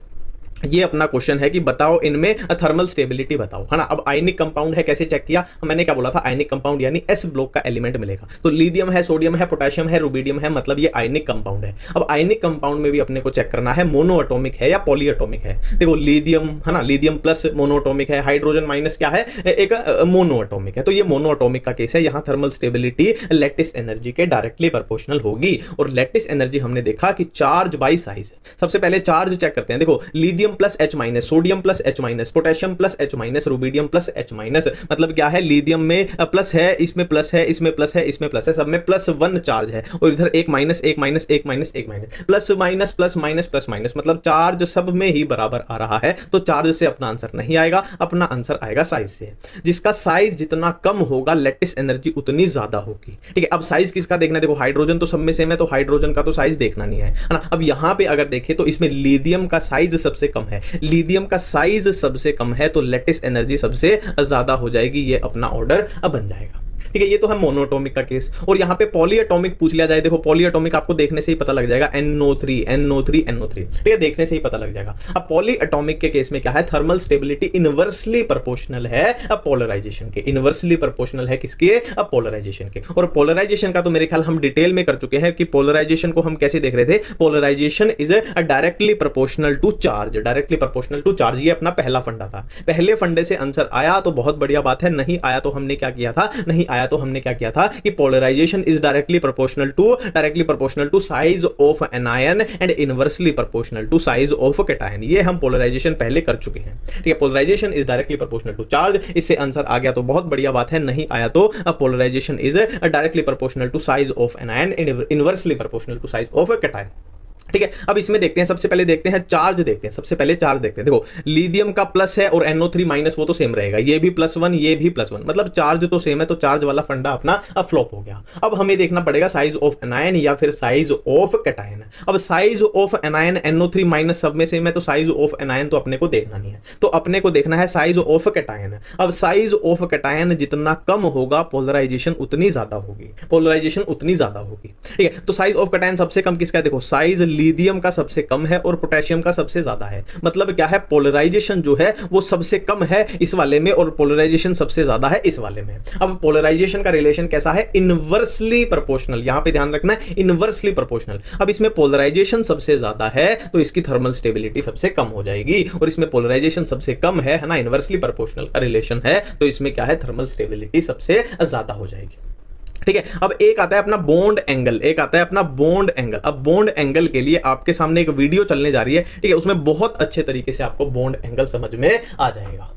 ये अपना क्वेश्चन है कि बताओ इनमें थर्मल स्टेबिलिटी बताओ, है ना। अब आयनिक कंपाउंड है, कैसे चेक किया, मैंने क्या बोला था, आयनिक कंपाउंड यानी एस ब्लॉक का एलिमेंट मिलेगा। तो लिथियम है, सोडियम है, पोटेशियम है, रुबिडियम है, मतलब ये आयनिक कंपाउंड है। अब आयनिक कंपाउंड में भी अपने को चेक करना है मोनो एटॉमिक है या पॉली एटॉमिक है। देखो लिथियम है ना, लिथियम प्लस मोनो एटॉमिक है, हाइड्रोजन माइनस क्या है, एक मोनो एटॉमिक है। तो ये मोनो एटॉमिक का केस है, यहां थर्मल स्टेबिलिटी लैटिस एनर्जी के डायरेक्टली प्रोपोर्शनल होगी। और लैटिस एनर्जी हमने देखा कि चार्ज बाई साइज। सबसे पहले चार्ज चेक करते हैं। देखो lithium plus H minus, sodium plus H minus, potassium plus H minus, rubidium plus H minus, मतलब क्या है, लिथियम में प्लस है, इसमें प्लस है, इसमें प्लस है, इसमें प्लस है, सब में +1 चार्ज है। और इधर एक माइनस, एक माइनस, एक माइनस, एक minus, plus minus, plus minus, plus minus, मतलब चार्ज सब में ही बराबर आ रहा है। तो चार्ज से अपना आंसर नहीं आएगा, अपना आंसर आएगा साइज से। जिसका साइज जितना कम होगा लैटिस एनर्जी उतनी ज्यादा होगी। ठीक है, अब साइज किसका देखना है, देखो हाइड्रोजन तो सब में सेम है, तो हाइड्रोजन का तो साइज देखना नहीं है ना। अब यहां पे अगर देखें तो इसमें लिथियम का साइज सबसे कम है, लिथियम का साइज सबसे कम है, तो लैटिस एनर्जी सबसे ज्यादा हो जाएगी। ये अपना ऑर्डर अब बन जाएगा। ठीक है, ये तो है मोनोएटॉमिक का केस। और यहाँ पे पॉलीएटॉमिक पूछ लिया जाए, देखो पॉलीएटॉमिक आपको देखने से ही पता लग जाएगा, NO3 NO3 NO3। ठीक है, देखने से ही पता लग जाएगा। अब पॉलीएटॉमिक के केस में क्या है, थर्मल स्टेबिलिटी इनवर्सली प्रोपोर्शनल है अब पोलराइजेशन के, इनवर्सली प्रोपोर्शनल है किसके, अब पोलराइजेशन के। और पोलराइजेशन का तो मेरे ख्याल हम डिटेल में कर चुके हैं कि पोलराइजेशन को हम कैसे देख रहे थे, polarization is directly proportional to charge, directly proportional to charge. ये अपना पहला फंडा था। पहले फंडे से आंसर आया तो बहुत बढ़िया बात है, नहीं आया तो हमने क्या किया था, नहीं आया तो हमने क्या किया था कि polarization is directly proportional to size of anion and inversely proportional to size of cation. ये हम पोलराइजेशन पहले कर चुके हैं। ठीक है, polarization is directly proportional to charge, इससे आंसर आ गया तो बहुत बढ़िया बात है, नहीं आया तो polarization is directly proportional to size of anion and inversely proportional to size of cation. ठीक है, अब इसमें देखते हैं, सबसे पहले देखते हैं चार्ज, देखते हैं सबसे पहले चार्ज देखते हैं। देखो लिथियम का प्लस है और NO3 माइनस, वो तो सेम रहेगा, ये भी +1 ये भी +1, मतलब चार्ज तो सेम है, तो चार्ज वाला फंडा अपना फ्लॉप हो गया। अब हमें देखना पड़ेगा साइज ऑफ एनायन या फिर साइज ऑफ कैटायन। अब size of anion NO3 minus सब में सेम है, तो साइज ऑफ एनायन तो अपने को देखना नहीं है, तो अपने को देखना है साइज ऑफ कैटायन। अब साइज ऑफ कैटायन जितना कम होगा पोलराइजेशन उतनी ज्यादा होगी, पोलराइजेशन उतनी ज्यादा होगी। ठीक है, तो साइज ऑफ कैटायन सबसे कम किसका है, देखो साइज लिथियम का सबसे कम है और पोटेशियम का सबसे ज्यादा है। मतलब क्या है, पोलराइजेशन जो है वो सबसे कम है इस वाले में और पोलराइजेशन सबसे ज्यादा है इस वाले में। अब पोलराइजेशन का रिलेशन कैसा है, इनवर्सली प्रोपोर्शनल, यहां पे ध्यान रखना है इनवर्सली प्रोपोर्शनल। अब इसमें पोलराइजेशन सबसे ज्यादा है तो इसकी थर्मल स्टेबिलिटी सबसे कम हो जाएगी, और इसमें पोलराइजेशन सबसे कम है ना, इनवर्सली प्रोपोर्शनल का रिलेशन है, तो इसमें क्या है, थर्मल स्टेबिलिटी सबसे ज्यादा हो जाएगी। ठीक है, अब एक आता है अपना बॉन्ड एंगल, एक आता है अपना बॉन्ड एंगल। अब बॉन्ड एंगल के लिए आपके सामने एक वीडियो चलने जा रही है, ठीक है, उसमें बहुत अच्छे तरीके से आपको बॉन्ड एंगल समझ में आ जाएगा।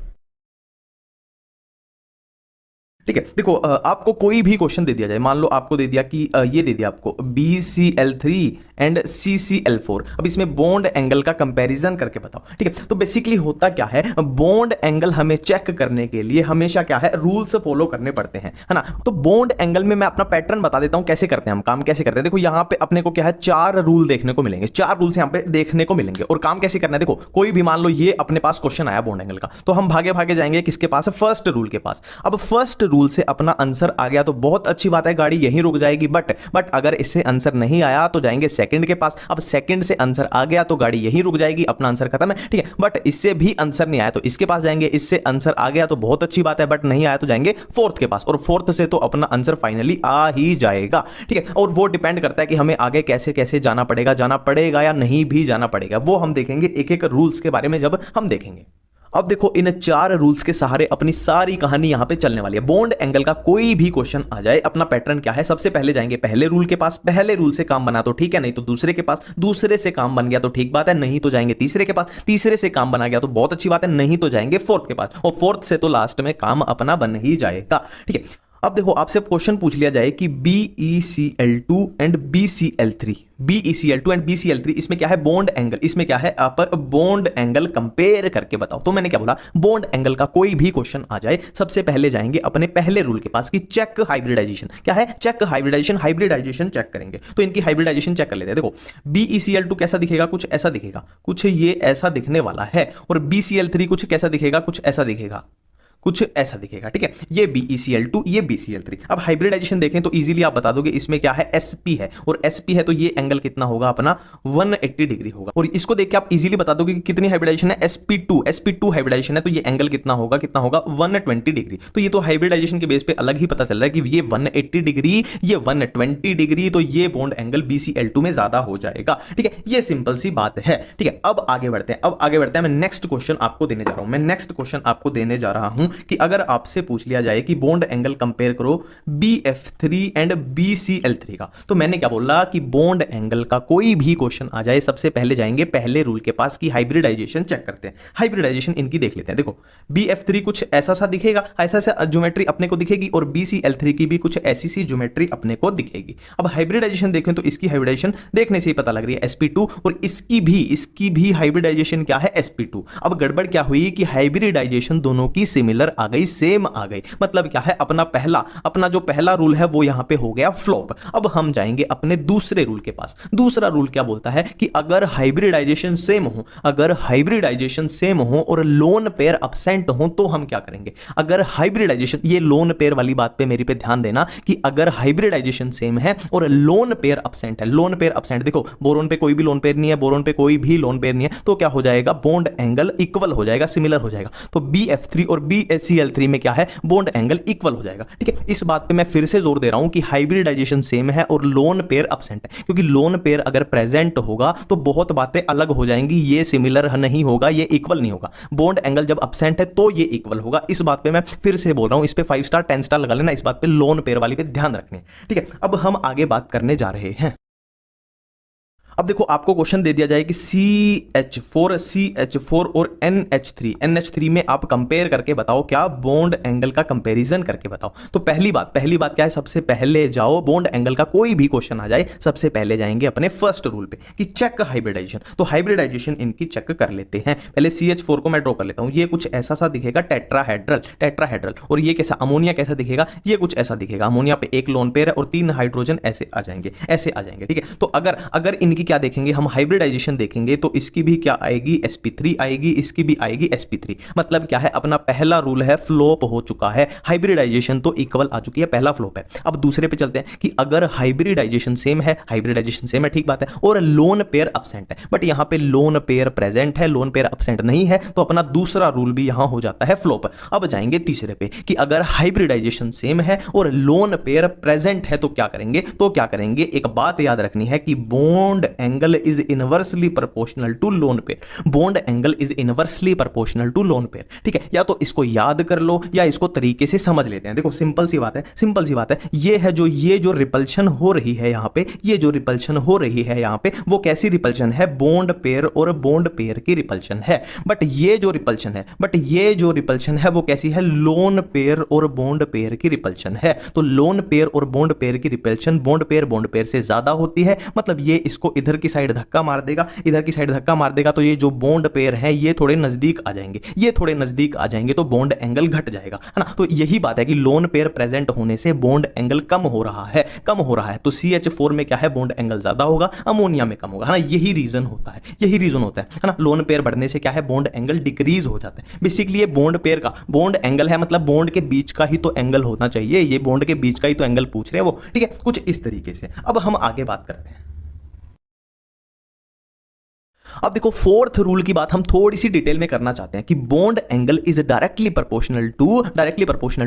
ठीक है, देखो आपको कोई भी क्वेश्चन दे दिया जाए, मान लो आपको दे दिया कि ये दे दिया आपको BCl3 एंड CCl4, अब इसमें बॉन्ड एंगल का कंपैरिजन करके बताओ। ठीक है, तो बेसिकली होता क्या है, बॉन्ड एंगल हमें चेक करने के लिए हमेशा क्या है, रूल्स फॉलो करने पड़ते हैं, है ना। तो बॉन्ड एंगल में मैं अपना पैटर्न बता देता हूं कैसे करते हैं हम, काम कैसे करते हैं। देखो यहां पे अपने को क्या है, 4 रूल देखने को मिलेंगे, 4 रूल्स यहां पे देखने को मिलेंगे, और काम कैसे करना है, देखो कोई भी मान लो ये अपने पास क्वेश्चन आया बॉन्ड एंगल का, तो हम भागे भागे जाएंगे किसके पास, फर्स्ट रूल के पास। अब फर्स्ट रूल से अपना आंसर आ गया तो बहुत अच्छी बात है, गाड़ी यहीं रुक जाएगी। बट अगर इससे आंसर नहीं आया तो जाएंगे सेकंड के पास। अब सेकंड से आंसर आ गया तो गाड़ी यहीं रुक जाएगी, अपना आंसर खत्म है। ठीक है, बट इससे भी आंसर नहीं आया तो इसके पास जाएंगे, इससे आंसर आ गया तो बहुत अच्छी बात है, बट नहीं आया तो जाएंगे फोर्थ के पास, और फोर्थ से तो अपना आंसर फाइनली आ ही जाएगा। ठीक है, और वो डिपेंड करता है कि हमें आगे कैसे कैसे जाना पड़ेगा या नहीं भी जाना पड़ेगा, वो हम देखेंगे एक एक रूल्स के बारे में जब हम देखेंगे। अब देखो इन 4 रूल्स के सहारे अपनी सारी कहानी यहां पे चलने वाली है। बॉन्ड एंगल का कोई भी क्वेश्चन आ जाए, अपना पैटर्न क्या है, सबसे पहले जाएंगे पहले रूल के पास, पहले रूल से काम बना तो ठीक है, नहीं तो दूसरे के पास, दूसरे से काम बन गया तो ठीक बात है, नहीं तो जाएंगे तीसरे के पास, तीसरे से काम बना गया तो बहुत अच्छी बात है, नहीं तो जाएंगे फोर्थ के पास, और फोर्थ से तो लास्ट में काम अपना बन ही जाएगा। ठीक है, अब देखो आपसे क्वेश्चन पूछ लिया जाए कि BeCl2 and BCl3, BeCl2 and BCl3, इसमें क्या है, बॉन्ड एंगल, इसमें क्या है, आप बॉन्ड एंगल कंपेयर करके बताओ। तो मैंने क्या बोला, बॉन्ड एंगल का कोई भी क्वेश्चन आ जाए सबसे पहले जाएंगे अपने पहले रूल के पास कि चेक हाइब्रिडाइजेशन। क्या है, चेक हाइब्रिडाइजेशन, हाइब्रिडाइजेशन चेक करेंगे। तो इनकी हाइब्रिडाइजेशन चेक कर लेते हैं। देखो BeCl2 कैसा दिखेगा, कुछ ऐसा दिखेगा, कुछ ये ऐसा दिखने वाला है, और BCl3 कुछ कैसा दिखेगा, कुछ ऐसा दिखेगा, कुछ ऐसा दिखेगा, ठीक है। ये BeCl2, ये BCl3। अब हाइब्रिडाइजेशन देखें तो इजीली आप बता दोगे इसमें क्या है, sp है, और sp है तो ये एंगल कितना होगा अपना 180 डिग्री होगा। और इसको देख के आप इजीली बता दोगे कि कितनी हाइब्रिडाइजेशन है, sp2 हाइब्रिडाइजेशन है, तो ये एंगल कितना होगा 120 डिग्री। तो ये तो हाइब्रिडाइजेशन के बेस पे अलग ही पता चल रहा है कि ये 180 डिग्री, ये 120 डिग्री, तो ये बॉन्ड एंगल BeCl2 में ज्यादा हो जाएगा, ठीक है। ये सिंपल सी बात है, ठीक है। अब आगे बढ़ते हैं, मैं नेक्स्ट क्वेश्चन आपको देने जा रहा हूं कि अगर आपसे पूछ लिया जाए कि बॉन्ड एंगल कंपेयर करो BF3 एंड BCl3 का, तो मैंने क्या बोला कि बॉन्ड एंगल का कोई भी क्वेश्चन आ जाए सबसे पहले जाएंगे पहले रूल के पास कि हाइब्रिडाइजेशन चेक करते हैं। हाइब्रिडाइजेशन इनकी देख लेते हैं। देखो BF3 कुछ ऐसा सा दिखेगा, ऐसा सा ज्योमेट्री अपने को दिखेगी, और BCl3 की भी कुछ ऐसी सी ज्योमेट्री अपने को दिखेगी। अब हाइब्रिडाइजेशन देखें तो इसकी हाइब्रिडाइजेशन देखने से ही पता लग रही है sp2, और इसकी भी हाइब्रिडाइजेशन क्या है, sp2। अब गड़बड़ क्या हुई कि हाइब्रिडाइजेशन दोनों की सिमिलर आ गई, सेम आ गई। मतलब क्या है, अपना जो पहला रूल है वो यहां पे हो गया फ्लॉप। अब हम जाएंगे अपने दूसरे रूल के पास। दूसरा रूल क्या बोलता है कि अगर हाइब्रिडाइजेशन सेम हो और लोन पेयर अब्सेंट हो तो हम क्या करेंगे। अगर हाइब्रिडाइजेशन, ये लोन पेयर वाली बात पे मेरी पे ध्यान देना कि अगर हाइब्रिडाइजेशन सेम है और लोन पेयर अब्सेंट है, लोन पेयर अब्सेंट, देखो बोरोन पे कोई भी लोन पेयर नहीं है, बोरोन पे कोई भी लोन पेयर नहीं है, तो क्या हो जाएगा, बॉन्ड एंगल इक्वल हो जाएगा, सिमिलर हो जाएगा। तो BF3 और BCl3 में क्या है, बॉन्ड एंगल इक्वल हो जाएगा, ठीक है। इस बात पे मैं फिर से जोर दे रहा हूं कि हाइब्रिडाइजेशन सेम है और लोन पेयर अब्सेंट है, क्योंकि लोन पेयर अगर प्रेजेंट होगा तो बहुत बातें अलग हो जाएंगी, ये सिमिलर नहीं होगा, ये इक्वल नहीं होगा। बॉन्ड एंगल जब अब्सेंट है तो ये इक्वल होगा। इस बात पे मैं फिर से बोल रहा हूं, इस पे 5 स्टार 10 स्टार लगा लेना, इस बात पे लोन पेयर वाली पे ध्यान रखने, ठीक है। अब हम आगे बात करने जा रहे हैं। अब देखो आपको क्वेश्चन दे दिया जाए कि CH4 और NH3 में आप कंपेयर करके बताओ, क्या बॉन्ड एंगल का कंपैरिजन करके बताओ। तो पहली बात क्या है, सबसे पहले जाओ बॉन्ड एंगल का कोई भी क्वेश्चन आ जाए सबसे पहले जाएंगे अपने फर्स्ट रूल पे कि चेक हाइब्रिडाइजेशन। तो हाइब्रिडाइजेशन इनकी चेक कर लेते हैं। पहले CH4 को मैं ड्रॉ कर लेता हूं, ये कुछ ऐसा सा दिखेगा टेट्राहेड्रल। और ये कैसा, अमोनिया कैसा दिखेगा, ये कुछ ऐसा दिखेगा। अमोनिया पे एक लोन पेयर है और 3 हाइड्रोजन ऐसे आ जाएंगे, ठीक है। तो अगर इनकी क्या देखेंगे हम, हाइब्रिडाइजेशन देखेंगे तो इसकी भी क्या आएगी, sp3 आएगी, इसकी भी आएगी sp3। मतलब क्या है, अपना पहला रूल है फ्लॉप हो चुका है, हाइब्रिडाइजेशन तो इक्वल आ चुकी है, पहला फ्लॉप है। अब दूसरे पे चलते हैं कि अगर हाइब्रिडाइजेशन सेम है, ठीक बात है, और लोन पेयर अब्सेंट है, बट यहां पे लोन पेयर प्रेजेंट है, लोन पेयर अब्सेंट नहीं है, तो अपना दूसरा रूल भी यहां हो जाता है फ्लॉप। अब जाएंगे तीसरे पे कि अगर हाइब्रिडाइजेशन सेम है और लोन पेयर प्रेजेंट है तो क्या करेंगे, एक बात याद रखनी है कि bond angle is inversely proportional to lone pair. Bond angle is inversely proportional to lone pair, ठीक है। या तो इसको याद कर लो या इसको तरीके से समझ लेते हैं। देखो सिंपल सी बात है, ये जो रिपल्शन हो रही है यहाँ पे, वो कैसी रिपल्शन है, बॉन्ड पेयर और बॉन्ड पेयर की रिपल्शन है। बट ये जो रिपल्शन है वो कैसी है, लोन पेयर और बॉन्ड पेयर की रिपल्शन है। तो लोन पेयर और बॉन्ड पेयर की रिपल्शन बॉन्ड पेयर से ज्यादा होती है। मतलब ये इसको इधर की साइड धक्का मार देगा, तो ये जो बॉन्ड पेयर है ये थोड़े नजदीक आ जाएंगे, तो बॉन्ड एंगल घट जाएगा, है ना। तो यही बात है कि लोन पेयर प्रेजेंट होने से बॉन्ड एंगल कम हो रहा है। तो CH4 में क्या है, बॉन्ड एंगल ज्यादा होगा, अमोनिया में कम होगा, है ना। यही रीजन होता है, है ना। लोन पेयर बढ़ने से क्या है, बॉन्ड एंगल डिक्रीज हो जाता है। बेसिकली ये बॉन्ड पेयर का बॉन्ड एंगल है, मतलब बॉन्ड के बीच का ही तो एंगल होना चाहिए, ये बॉन्ड के बीच का ही तो एंगल पूछ रहे हैं वो, ठीक है, कुछ इस तरीके से। अब हम आगे बात करते हैं। अब देखो फोर्थ रूल की बात हम थोड़ी सी डिटेल में करना चाहते हैं कि bond angle is directly proportional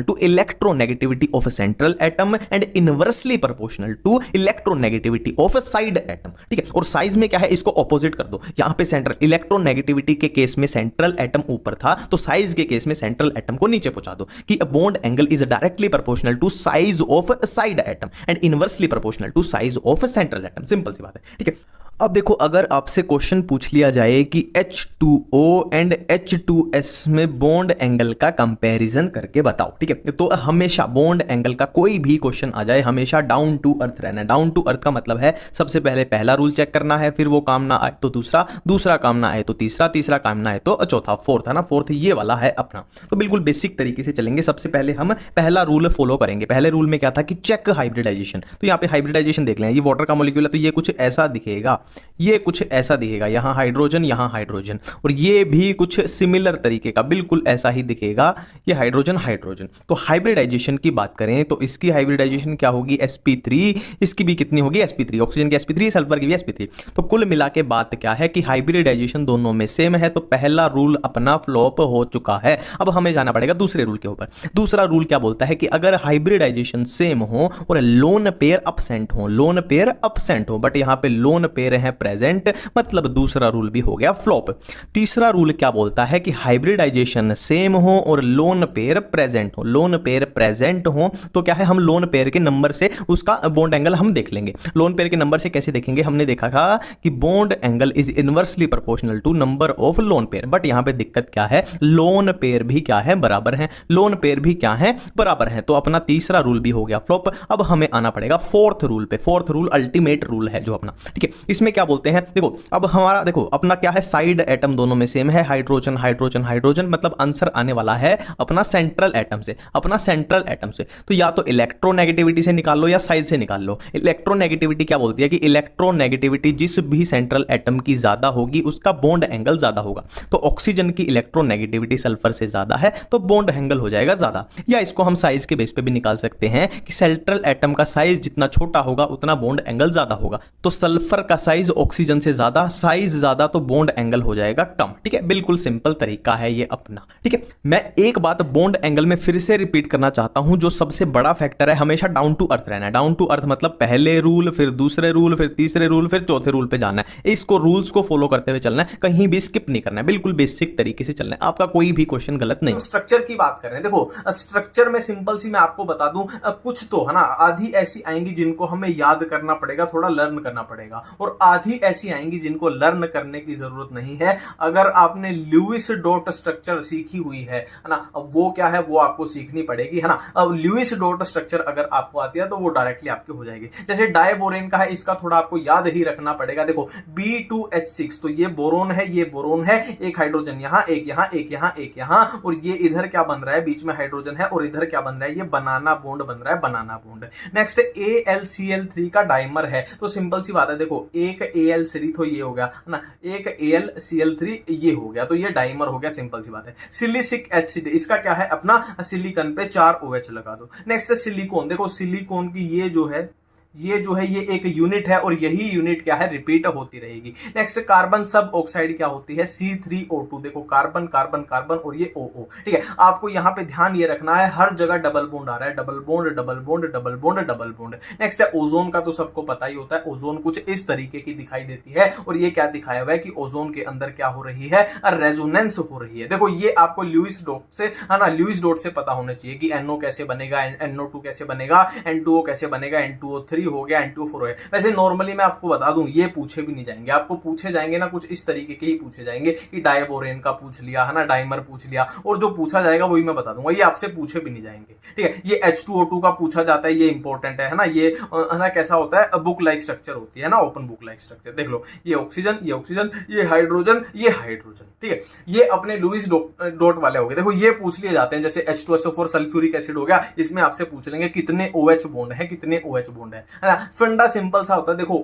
to electronegativity of central atom and inversely proportional to electronegativity of side atom, ठीक है। और साइज में क्या है, इसको ऑपोजिट कर दो। यहां पे सेंट्रल इलेक्ट्रोनेगेटिविटी के केस में सेंट्रल एटम ऊपर था, तो साइज के केस में सेंट्रल एटम को नीचे पहुंचा दो कि bond angle is directly proportional to size of side atom and inversely proportional to size of central atom. Simple सी बात है, ठीक है। अब देखो अगर आपसे क्वेश्चन पूछ लिया जाए कि H2O एंड H2S में बॉन्ड एंगल का कंपैरिजन करके बताओ, ठीक है, तो हमेशा बॉन्ड एंगल का कोई भी क्वेश्चन आ जाए हमेशा डाउन टू अर्थ रहना है। डाउन टू अर्थ का मतलब है सबसे पहले पहला रूल चेक करना है, फिर वो काम ना आए तो दूसरा, दूसरा काम ना आए तो तीसरा, तीसरा काम ना आए तो चौथा, फोर्थ, है ना। फोर्थ ये वाला है अपना। तो बिल्कुल बेसिक तरीके से चलेंगे। सबसे पहले हम पहला रूल फॉलो करेंगे। पहले रूल में क्या था कि चेक हाइब्रिडाइजेशन। तो यहाँ पे हाइब्रिडाइजेशन देख लें, ये वाटर का मॉलिक्यूल है तो ये कुछ ऐसा दिखेगा, ये कुछ ऐसा दिखेगा, यहाँ हाइड्रोजन यहाँ हाइड्रोजन, और ये भी कुछ सिमिलर तरीके का बिल्कुल ऐसा ही दिखेगा, ये हाइड्रोजन हाइड्रोजन। तो हाइब्रिडाइजेशन की बात करें तो इसकी हाइब्रिडाइजेशन क्या होगी, sp3, इसकी भी कितनी होगी sp3, ऑक्सीजन की sp3, सल्फर की भी sp3। तो कुल मिला के बात क्या है कि हाइब्रिडाइजेशन दोनों में सेम है, तो पहला रूल अपना फ्लॉप हो चुका है। अब हमें जाना पड़ेगा दूसरे रूल के ऊपर। दूसरा रूल क्या बोलता है कि अगर हाइब्रिडाइजेशन सेम हो और लोन पेयर अपसेंट हो, लोन पेयर अपसेंट हो, बट यहां पे लोन पेयर है प्रेजेंट, मतलब दूसरा रूल भी हो गया फ्लॉप। तीसरा रूल क्या बोलता है कि हाइब्रिडाइजेशन सेम हो और लोन पेयर प्रेजेंट हो, लोन पेयर प्रेजेंट हो तो क्या है, हम लोन पेयर के नंबर से उसका बॉन्ड एंगल हम देख लेंगे। लोन पेयर के नंबर से कैसे देखेंगे, हमने देखा था कि bond angle is inversely proportional to number of lone pair, but यहां पे दिक्कत क्या है, लोन पेयर भी क्या है, बराबर है, लोन पेयर भी क्या है, बराबर है। तो अपना तीसरा रूल भी हो गया फ्लॉप। अब हमें आना पड़ेगा फोर्थ रूल पे। फोर्थ रूल अल्टीमेट रूल है जो अपना, ठीक है। इसमें क्या बोलते हैं, देखो अब हमारा देखो अपना क्या है, साइड एटम दोनों में सेम है, हाइड्रोजन हाइड्रोजन हाइड्रोजन, मतलब आंसर आने वाला है अपना सेंट्रल एटम से, अपना सेंट्रल एटम से। तो या तो इलेक्ट्रोनेगेटिविटी से निकाल लो या साइज से निकाल लो। इलेक्ट्रोनेगेटिविटी क्या बोलती है कि इलेक्ट्रोनेगेटिविटी जिस भी सेंट्रल एटम की ज्यादा होगी उसका बॉन्ड एंगल ज्यादा होगा। तो ऑक्सीजन की इलेक्ट्रोनेगेटिविटी सल्फर से ज्यादा है तो बॉन्ड एंगल हो जाएगा ज्यादा। या इसको हम साइज के बेस पे भी निकाल सकते हैं कि सेंट्रल एटम का साइज जितना छोटा होगा उतना बॉन्ड एंगल ज्यादा होगा। तो सल्फर का साइज ऑक्सीजन से ज्यादा, साइज ज्यादा तो बॉन्ड एंगल हो जाएगा कम, ठीक है। बिल्कुल सिंपल तरीका है ये अपना, ठीक है। मैं एक बात बॉन्ड एंगल में फिर से रिपीट करना चाहता हूं, जो सबसे बड़ा फैक्टर है हमेशा डाउन टू अर्थ रहना है। डाउन टू अर्थ मतलब पहले रूल, फिर दूसरे रूल, फिर तीसरे रूल, फिर चौथे रूल पे जाना है। इसको रूल्स को फॉलो करते हुए चलना है, कहीं भी स्किप नहीं करना है, बिल्कुल बेसिक तरीके से चलना है, आपका कोई भी क्वेश्चन गलत नहीं। स्ट्रक्चर की बात कर रहे हैं, देखो स्ट्रक्चर में सिंपल सी मैं आपको बता दूं, कुछ तो है ना आधी ऐसी आएंगी जिनको हमें याद करना पड़ेगा, थोड़ा लर्न करना पड़ेगा, और आधी ऐसी आएंगी जिनको लर्न करने की जरूरत नहीं है। अगर आपने ल्यूइस डॉट स्ट्रक्चर सीखी हुई है ना, अब वो क्या है वो आपको सीखनी पड़ेगी, है ना। अब ल्यूइस डॉट स्ट्रक्चर अगर आपको आती है तो वो डायरेक्टली आपकी हो जाएगी। जैसे डायबोरेन का है, इसका थोड़ा आपको याद ही रखना पड़ेगा। देखो B2H6, तो ये बोरोन है, ये बोरोन है, एक हाइड्रोजन यहां, एक यहां, एक यहां, एक यहां, और ये इधर क्या बन रहा है, बीच में हाइड्रोजन है, और इधर क्या बन रहा है, ये बनाना बॉन्ड बन रहा है, बनाना बॉन्ड। नेक्स्ट AlCl3 का डाइमर है, तो सिंपल सी बात है, देखो एक Al3 तो ये हो गया है ना, एक AlCl3 ये हो गया, तो ये डाइमर हो गया, सिंपल सी बात है। सिलिसिक एसिड, इसका क्या है, अपना सिलिकॉन पे 4 OH लगा दो। नेक्स्ट सिलिकॉन, देखो सिलिकॉन की ये जो है ये एक यूनिट है, और यही यूनिट क्या है, रिपीट होती रहेगी। नेक्स्ट कार्बन सब ऑक्साइड क्या होती है, C3O2, देखो कार्बन कार्बन कार्बन और ये OO, ठीक है। आपको यहां पे ध्यान ये रखना है, हर जगह डबल बॉन्ड आ रहा है, double bond double bond double bond double bond. Next है ओजोन का, तो सबको पता ही होता है, ओजोन कुछ इस तरीके की दिखाई देती है, और ये क्या दिखाया हुआ है कि ओजोन के अंदर क्या हो रही है, रेजोनेंस हो रही है। देखो ये आपको ल्यूइस डॉट से, है ना, ल्यूइस डॉट से पता होना चाहिए कि NO कैसे बनेगा, NO2 कैसे बनेगा, N2O कैसे बनेगा, N2O3 हो गया, N2O4 हो गया। वैसे नॉर्मली मैं आपको बता दूं ये पूछे भी नहीं जाएंगे, आपको पूछे जाएंगे ना कुछ इस तरीके के ही पूछे जाएंगे कि डायबोरेन का पूछ लिया, है ना, डाइमर पूछ लिया, और जो पूछा जाएगा वही मैं बता दूंगा, ये आपसे पूछे भी नहीं जाएंगे, ठीक है। ये H2O2 का पूछा जाता है, ये इंपॉर्टेंट है ना, ये है ना कैसा होता है, बुक लाइक स्ट्रक्चर होती है ना, ओपन बुक लाइक स्ट्रक्चर। देख लो ये ऑक्सीजन, ये ऑक्सीजन, ये हाइड्रोजन, ये हाइड्रोजन, ठीक है। ये अपने लुईस डॉट वाले हो गए। देखो ये पूछ लिए जाते हैं, जैसे H2SO4 सल्फ्यूरिक एसिड हो गया, इसमें आपसे पूछ लेंगे कितने OH बॉन्ड है, कितने OH बॉन्ड है ना। फंडा सिंपल सा होता है, देखो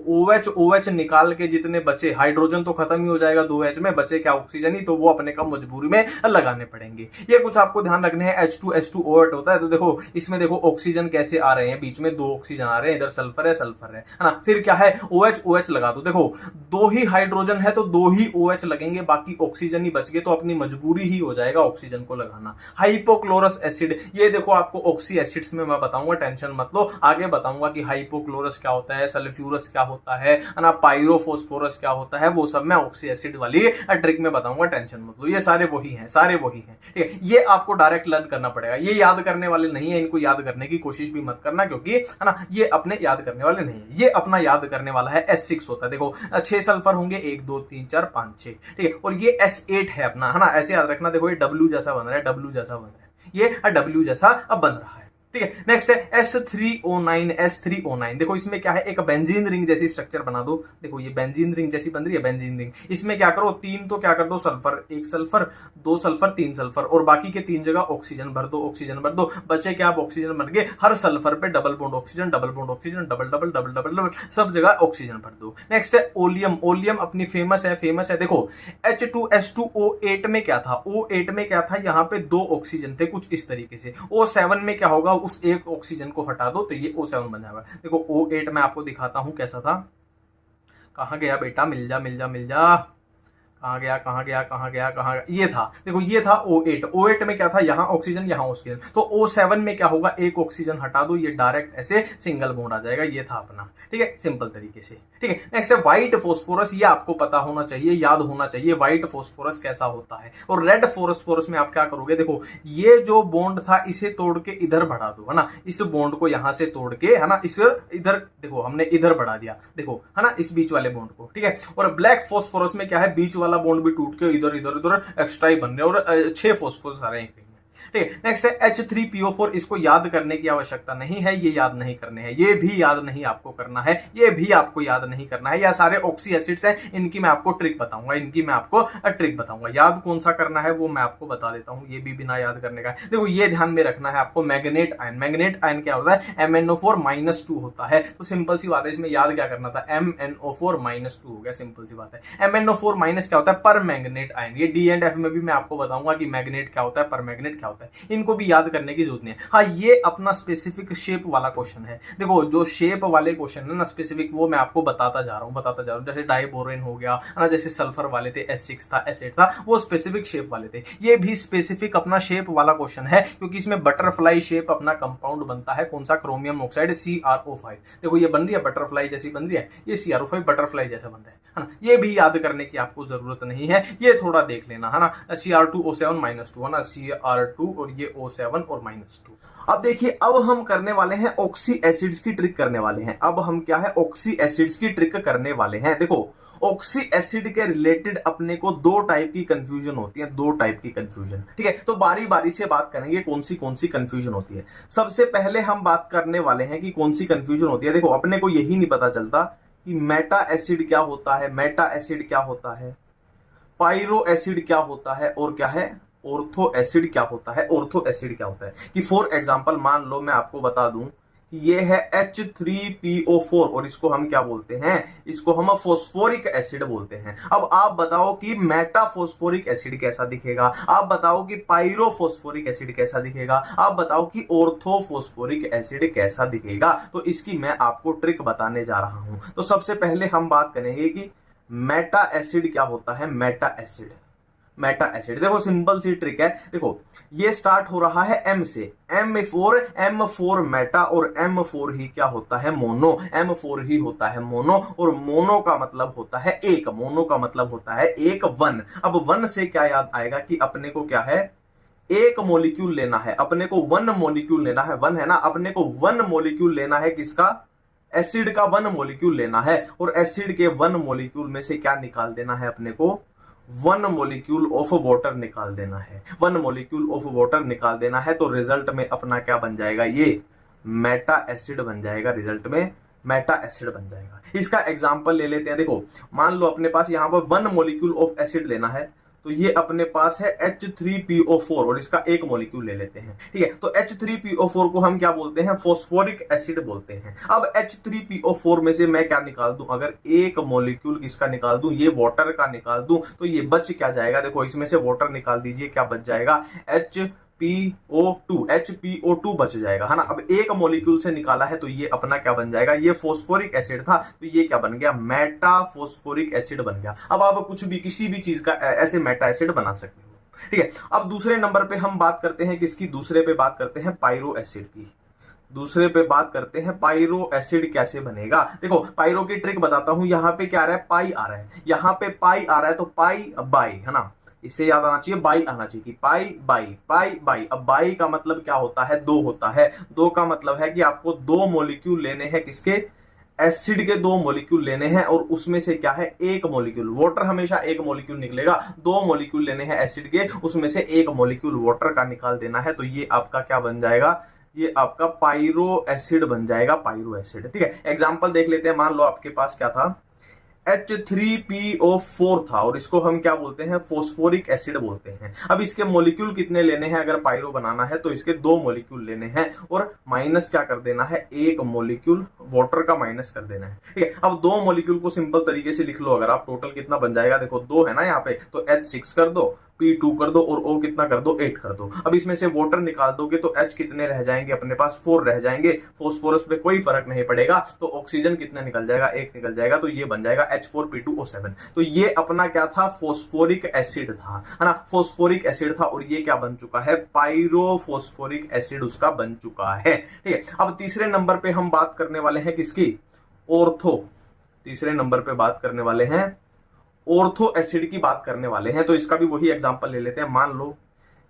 OH निकाल के जितने बचे, हाइड्रोजन तो खत्म ही हो जाएगा 2H में, बचे क्या ऑक्सीजन ही, तो वो अपने का मजबूरी में लगाने पड़ेंगे। ये कुछ आपको ध्यान रखने हैं। H2SO8 होता है, तो देखो इसमें देखो ऑक्सीजन कैसे आ रहे हैं, बीच में 2 ऑक्सीजन आ रहे हैं, इधर सल्फर है ना। फिर क्या है, OH लगा दो, देखो 2 ही हाइड्रोजन है तो 2 ही OH लगेंगे, बाकी ऑक्सीजन ही बच गए, तो अपनी मजबूरी ही हो जाएगा ऑक्सीजन को लगाना। हाइपोक्लोरस एसिड, ये देखो आपको ऑक्सी एसिड्स में मैं बताऊंगा, टेंशन मत लो, आगे बताऊंगा कि हाइपोक्लोरस क्या होता है, सल्फ्यूरस क्या होता है ना, पायरोफॉस्फोरस क्या होता है, वो सब मैं ऑक्सी एसिड वाली ट्रिक में बताऊंगा, टेंशन मत लो। ये सारे वही हैं, ठीक है। ये आपको डायरेक्ट लर्न करना पड़ेगा, ये याद करने वाले नहीं है, इनको याद करने की कोशिश भी मत करना, क्योंकि है ना ये अपने याद करने वाले नहीं है। ये अपना याद करने वाला है S6 होता है, देखो 6 सल्फर होंगे, 1 2 3 4 5 6, ठीक है। और ये S8 है अपना, है ना, ऐसे याद रखना। देखो ये W जैसा बन रहा है, W जैसा बन रहा है, ये W जैसा अब बन रहा है, ठीक है। नेक्स्ट है S3O9, S3O9 देखो इसमें क्या है, एक बेंजीन रिंग जैसी स्ट्रक्चर बना दो। देखो ये बेंजीन रिंग जैसी बन रही है, बेंजीन रिंग। इसमें क्या करो, 3 तो क्या कर दो सल्फर, 1 सल्फर 2 सल्फर 3 सल्फर, और बाकी के 3 जगह ऑक्सीजन भर दो, ऑक्सीजन भर दो। बचे क्या, आप ऑक्सीजन भर के हर सल्फर पे double bond oxygen, double bond oxygen, double double double double double सब जगह ऑक्सीजन भर दो। नेक्स्ट है ओलियम, ओलियम अपनी फेमस है। देखो H2S2O8 में क्या था, O8 में क्या था, यहाँ पे 2 ऑक्सीजन थे कुछ इस तरीके से। O7 में क्या होगा, उस एक ऑक्सीजन को हटा दो तो ये O7 बन जाएगा। देखो O8 मैं आपको दिखाता हूं कैसा था। कहां गया बेटा, मिल जा मिल जा मिल जा, कहां गया, ये था। देखो ये था O8 में क्या था, यहां ऑक्सीजन यहां ऑक्सीजन। तो O7 में क्या होगा, एक ऑक्सीजन हटा दो, ये डायरेक्ट ऐसे सिंगल बॉन्ड आ जाएगा। ये था अपना, ठीक है, सिंपल तरीके से। ठीक है। नेक्स्ट है व्हाइट फोस्फोरस, ये आपको पता होना चाहिए, याद होना चाहिए व्हाइट फोस्फोरस कैसा होता है। और रेड फोस्फोरस में आप क्या करोगे, देखो ये जो बॉन्ड था इसे तोड़ के इधर बढ़ा दो, है ना, इस बॉन्ड को यहां से तोड़ के, है ना, इस इधर देखो हमने इधर बढ़ा दिया, देखो है ना, इस बीच वाले बॉन्ड को। ठीक है। और ब्लैक फोस्फोरस में क्या है, बीच वाला बॉन्ड भी टूट के इधर इधर इधर एक्स्ट्रा ही बन रहे हैं, और 6 फोस्फोरस आ रहे हैं। ठीक है। नेक्स्ट है H3PO4, इसको याद करने की आवश्यकता नहीं है, ये याद नहीं करने हैं, ये भी याद नहीं आपको करना है, ये भी आपको याद नहीं करना है। यह सारे ऑक्सी एसिड्स हैं, इनकी मैं आपको ट्रिक बताऊंगा, याद कौन सा करना है वो मैं आपको बता देता हूं, ये भी बिना याद करने का है। देखो ये ध्यान में रखना है आपको, मैग्नेट आयन, मैग्नेट आयन क्या होता है, MnO4-2 होता है। तो सिंपल सी बात है, इसमें याद क्या करना था, MnO4-2 हो गया, सिंपल सी बात है। MnO4- क्या होता है, पर मैग्नेट आयन। ये D एंड F में भी मैं आपको बताऊंगा कि मैग्नेट क्या होता है, पर मैग्नेट क्या होता है, इनको भी याद करने की जरूरत नहीं है। हाँ, ये अपना स्पेसिफिक शेप वाला क्वेश्चन है। देखो जो शेप वाले क्वेश्चन है ना स्पेसिफिक, वो मैं आपको बताता जा रहा हूं। जैसे डाइबोरेन हो गया ना, जैसे सल्फर वाले थे, S6 था, S8 था, वो स्पेसिफिक शेप वाले थे। ये भी स्पेसिफिक अपना शेप वाला क्वेश्चन है, क्योंकि इसमें बटरफ्लाई शेप अपना कंपाउंड बनता है। कौन सा, क्रोमियम ऑक्साइड CrO5। देखो ये बन रही है बटरफ्लाई जैसी बन रही है, ये CrO5 बटरफ्लाई जैसा बन रहा है ना। ये भी याद करने की आपको जरूरत नहीं है, ये थोड़ा देख लेना, है ना। Cr2O7-2 है ना, Cr2 और ये O7 और -2। अब देखिए, अब हम करने वाले हैं ऑक्सी एसिड्स की ट्रिक करने वाले हैं। अब हम क्या है, ऑक्सी एसिड्स की ट्रिक करने वाले हैं। देखो ऑक्सी एसिड के रिलेटेड अपने को 2 टाइप की कंफ्यूजन होती है, 2 टाइप की कंफ्यूजन। ठीक है, तो बारी बारी से बात करेंगे कौन सी कंफ्यूजन होती है। सबसे पहले हम बात करने वाले हैं कि कौन सी कंफ्यूजन होती है। देखो अपने को यही नहीं पता चलता कि मेटा एसिड क्या होता है, मेटा एसिड क्या होता है, पायरो एसिड क्या होता है, और क्या है ऑर्थो एसिड क्या होता है। ऑर्थो एसिड क्या होता है कि फॉर एग्जांपल मान लो मैं आपको बता दूं कि ये है H3PO4 और इसको हम क्या बोलते हैं, इसको हम फोस्फोरिक एसिड बोलते हैं। अब आप बताओ कि मेटा फोस्फोरिक एसिड कैसा दिखेगा, आप बताओ कि पायरो फोस्फोरिक एसिड कैसा दिखेगा, आप बताओ कि ऑर्थो फोस्फोरिक एसिड कैसा दिखेगा। तो इसकी मैं आपको ट्रिक बताने जा रहा हूं। तो सबसे पहले हम बात करेंगे कि मेटा एसिड क्या होता है। मेटा एसिड देखो सिंपल सी ट्रिक है। देखो ये स्टार्ट हो रहा है M से, M4 मेटा, और M4 ही क्या होता है, मोनो। M4 ही होता है मोनो, और मोनो का मतलब होता है एक, मोनो का मतलब होता है एक, 1। अब 1 से क्या याद आएगा कि अपने को क्या है, एक मॉलिक्यूल लेना है, अपने को 1 मॉलिक्यूल लेना है, 1 है ना, अपने को 1 मॉलिक्यूल लेना है, किसका, एसिड का 1 मॉलिक्यूल लेना है। और एसिड के 1 मॉलिक्यूल में से क्या निकाल देना है, अपने को 1 मॉलिक्यूल ऑफ वाटर निकाल देना है। 1 मॉलिक्यूल ऑफ वाटर निकाल देना है, तो रिजल्ट में अपना क्या बन जाएगा, ये मेटा एसिड बन जाएगा। रिजल्ट में मेटा एसिड बन जाएगा। इसका एग्जांपल ले लेते हैं। देखो मान लो अपने पास यहां पर 1 मॉलिक्यूल ऑफ एसिड लेना है, तो ये अपने पास है H3PO4 और इसका एक मॉलिक्यूल ले लेते हैं। ठीक है, तो H3PO4 को हम क्या बोलते हैं, फोस्फोरिक एसिड बोलते हैं। अब H3PO4 में से मैं क्या निकाल दूं, अगर एक मॉलिक्यूल किसका निकाल दूं, ये वाटर का निकाल दूं, तो ये बच क्या जाएगा, देखो इसमें से वाटर निकाल दीजिए, क्या बच जाएगा, HPO2 बच जाएगा, है ना। अब एक मॉलिक्यूल से निकाला है, तो ये अपना क्या बन जाएगा, ये फोस्फोरिक एसिड था, तो ये क्या बन गया, मेटा फोस्फोरिक एसिड बन गया। अब आप कुछ भी किसी भी चीज का ऐसे मेटा एसिड बना सकते हो। ठीक है, अब दूसरे नंबर पे हम बात करते हैं किसकी, दूसरे पे बात करते हैं पायरो एसिड की। दूसरे पे बात करते हैं पायरो एसिड कैसे बनेगा। देखो पायरो की ट्रिक बताता हूं। यहाँ पे क्या आ रहा है, पाई आ रहा है, यहाँ पे पाई आ रहा है, तो पाई बाई, है ना, इससे याद आना चाहिए, बाई आना चाहिए कि पाई बाई। अब बाई का मतलब क्या होता है, 2 होता है। 2 का मतलब है कि आपको 2 मॉलिक्यूल लेने हैं, किसके, एसिड के 2 मॉलिक्यूल लेने हैं, और उसमें से क्या है, एक मॉलिक्यूल वाटर, हमेशा एक मॉलिक्यूल निकलेगा। 2 मॉलिक्यूल लेने हैं एसिड के, उसमें से एक मॉलिक्यूल वाटर का निकाल देना है, तो ये आपका क्या बन जाएगा, ये आपका पायरो एसिड बन जाएगा, पायरो एसिड। ठीक है, एग्जांपल देख लेते हैं। मान लो आपके पास क्या था, H3PO4 था और इसको हम क्या बोलते हैं, फोस्फोरिक एसिड बोलते हैं। अब इसके मॉलिक्यूल कितने लेने हैं, अगर पायरो बनाना है तो इसके 2 मॉलिक्यूल लेने हैं और माइनस क्या कर देना है, 1 मॉलिक्यूल वाटर का माइनस कर देना है। ठीक है, अब 2 मॉलिक्यूल को सिंपल तरीके से लिख लो। अगर आप टोटल कितना बन जाएगा, देखो 2 है ना यहाँ पे, तो H6 कर दो, P2 कर दो और O कितना कर दो, 8 कर दो। अब इसमें से वाटर निकाल दोगे तो H कितने रह जाएंगे अपने पास, 4 रह जाएंगे। फोस्फोरस पे कोई फर्क नहीं पड़ेगा, तो ऑक्सीजन कितना निकल जाएगा, 1 निकल जाएगा। तो ये बन जाएगा H4P2O7। तो ये अपना क्या था, फोस्फोरिक एसिड था, है ना, फोस्फोरिक एसिड था। और ये क्या बन चुका है, पायरोफोस्फोरिक एसिड उसका बन चुका है। ठीक है, अब तीसरे नंबर पे हम बात करने वाले हैं किसकी, ऑर्थो। तीसरे नंबर पे बात करने वाले हैं ऑर्थो एसिड की बात करने वाले हैं। तो इसका भी वही एग्जांपल ले लेते हैं। मान लो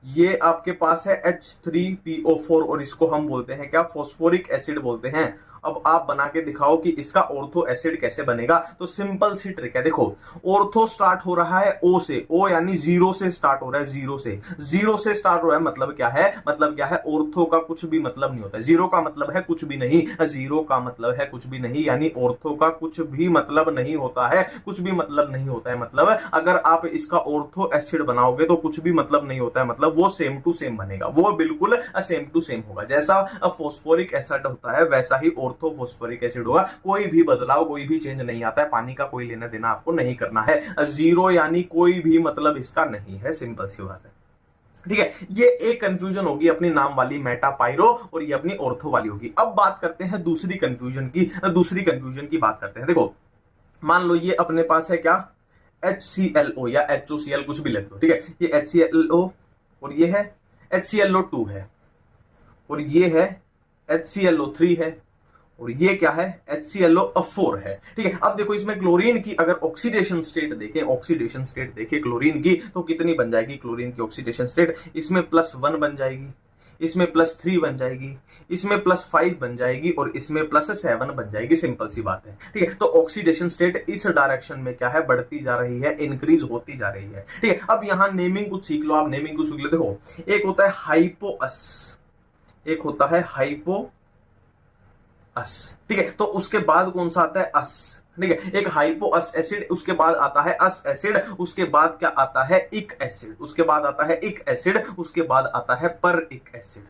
ये आपके पास है H3PO4 और इसको हम बोलते हैं क्या, फोस्फोरिक एसिड बोलते हैं। अब आप बना के दिखाओ कि इसका ऑर्थो एसिड कैसे बनेगा। तो सिंपल सी ट्रिक है, देखो ऑर्थो स्टार्ट हो रहा है O से, O यानी 0 से स्टार्ट हो रहा है, 0 से स्टार्ट हो रहा है। मतलब क्या है, मतलब क्या है, ऑर्थो का कुछ भी मतलब नहीं होता है। 0 का मतलब है कुछ भी नहीं, 0 का मतलब है कुछ भी नहीं, यानी ऑर्थो का कुछ भी मतलब नहीं होता है, कुछ भी मतलब नहीं होता है। मतलब अगर आप इसका ऑर्थो एसिड बनाओगे तो कुछ भी मतलब नहीं होता है, मतलब वो सेम टू सेम बनेगा, वो बिल्कुल सेम टू सेम होगा। जैसा फोस्फोरिक एसिड होता है वैसा ही ऑर्थो फोस्फोरिक एसिड होगा। कोई भी बदलाव, कोई भी चेंज नहीं आता है। पानी का कोई लेना देना आपको नहीं करना है। 0 यानी कोई भी मतलब इसका नहीं है, सिंपल सी बात है। ठीक है, ये एक कंफ्यूजन होगी अपनी नाम वाली मेटा पायरो और ये अपनी ऑर्थो वाली होगी। अब बात करते हैं दूसरी कंफ्यूजन की बात करते हैं। देखो मान लो ये अपने पास है क्या, HClO या HOCl कुछ भी लिख दो। ठीक है, ये HClO और ये है HClO2 है और ये है HClO3 है और ये क्या है, HClO4 है। ठीक है, अब देखो इसमें क्लोरीन की अगर ऑक्सीडेशन स्टेट देखें क्लोरीन की, तो कितनी बन जाएगी क्लोरीन की ऑक्सीडेशन स्टेट, इसमें +1 बन जाएगी, इसमें +3 बन जाएगी, इसमें +5 बन जाएगी और इसमें +7 बन जाएगी। सिंपल सी बात है। ठीक है, तो ऑक्सीडेशन स्टेट इस डायरेक्शन में क्या है, बढ़ती जा रही है, इंक्रीज होती जा रही है। ठीक है, अब यहां नेमिंग कुछ सीख लो आप, नेमिंग कुछ सीख लो। देखो एक होता है हाइपोअस, एक होता है हाइपोअस। ठीक है, तो उसके बाद कौन सा आता है, अस। ठीक है, एक हाइपोअस एसिड, उसके बाद आता है अस एसिड, उसके बाद क्या आता है, इक एसिड, उसके बाद आता है इक एसिड, उसके बाद आता है पर इक एसिड,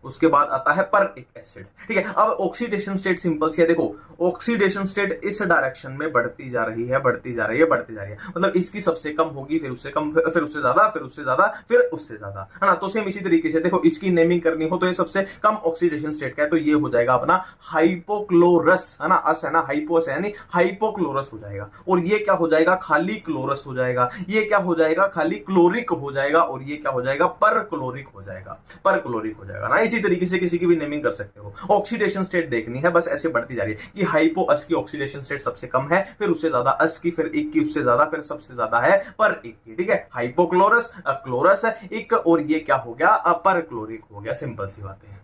उसके बाद आता है पर इक एसिड। ठीक है, अब ऑक्सीडेशन स्टेट सिंपल सी है। देखो ऑक्सीडेशन स्टेट इस डायरेक्शन में बढ़ती जा रही है, बढ़ती जा रही है, बढ़ती जा रही है। मतलब इसकी सबसे कम होगी, फिर उससे कम, फिर उससे ज्यादा, फिर उससे ज्यादा, फिर उससे ज्यादा, है ना। तो सेम इसी तरीके से देखो इसकी नेमिंग करनी हो तो ये सबसे कम ऑक्सीडेशन स्टेट का है, तो ये हो जाएगा अपना हाइपोक्लोरस, है ना। अस है ना, हाइपोस है यानी हाइपोक्लोरस हो जाएगा। और ये क्या हो जाएगा, खाली क्लोरस हो जाएगा। ये क्या हो जाएगा, खाली क्लोरिक हो जाएगा। और ये क्या हो जाएगा, पर क्लोरिक हो जाएगा, पर क्लोरिक हो जाएगा ना। इसी तरीके से किसी की भी नेमिंग कर सकते हो। ऑक्सीडेशन स्टेट देखनी है, बस ऐसे बढ़ती जा रही है कि हाइपोअस की ऑक्सीडेशन स्टेट सबसे कम है, फिर उससे ज्यादा अस की, फिर इक की, उससे ज्यादा, फिर सबसे ज्यादा है पर इक की। ठीक है, हाइपोक्लोरस, क्लोरस, इक और ये क्या हो गया, अपर क्लोरिक हो गया। सिंपल सी बात है।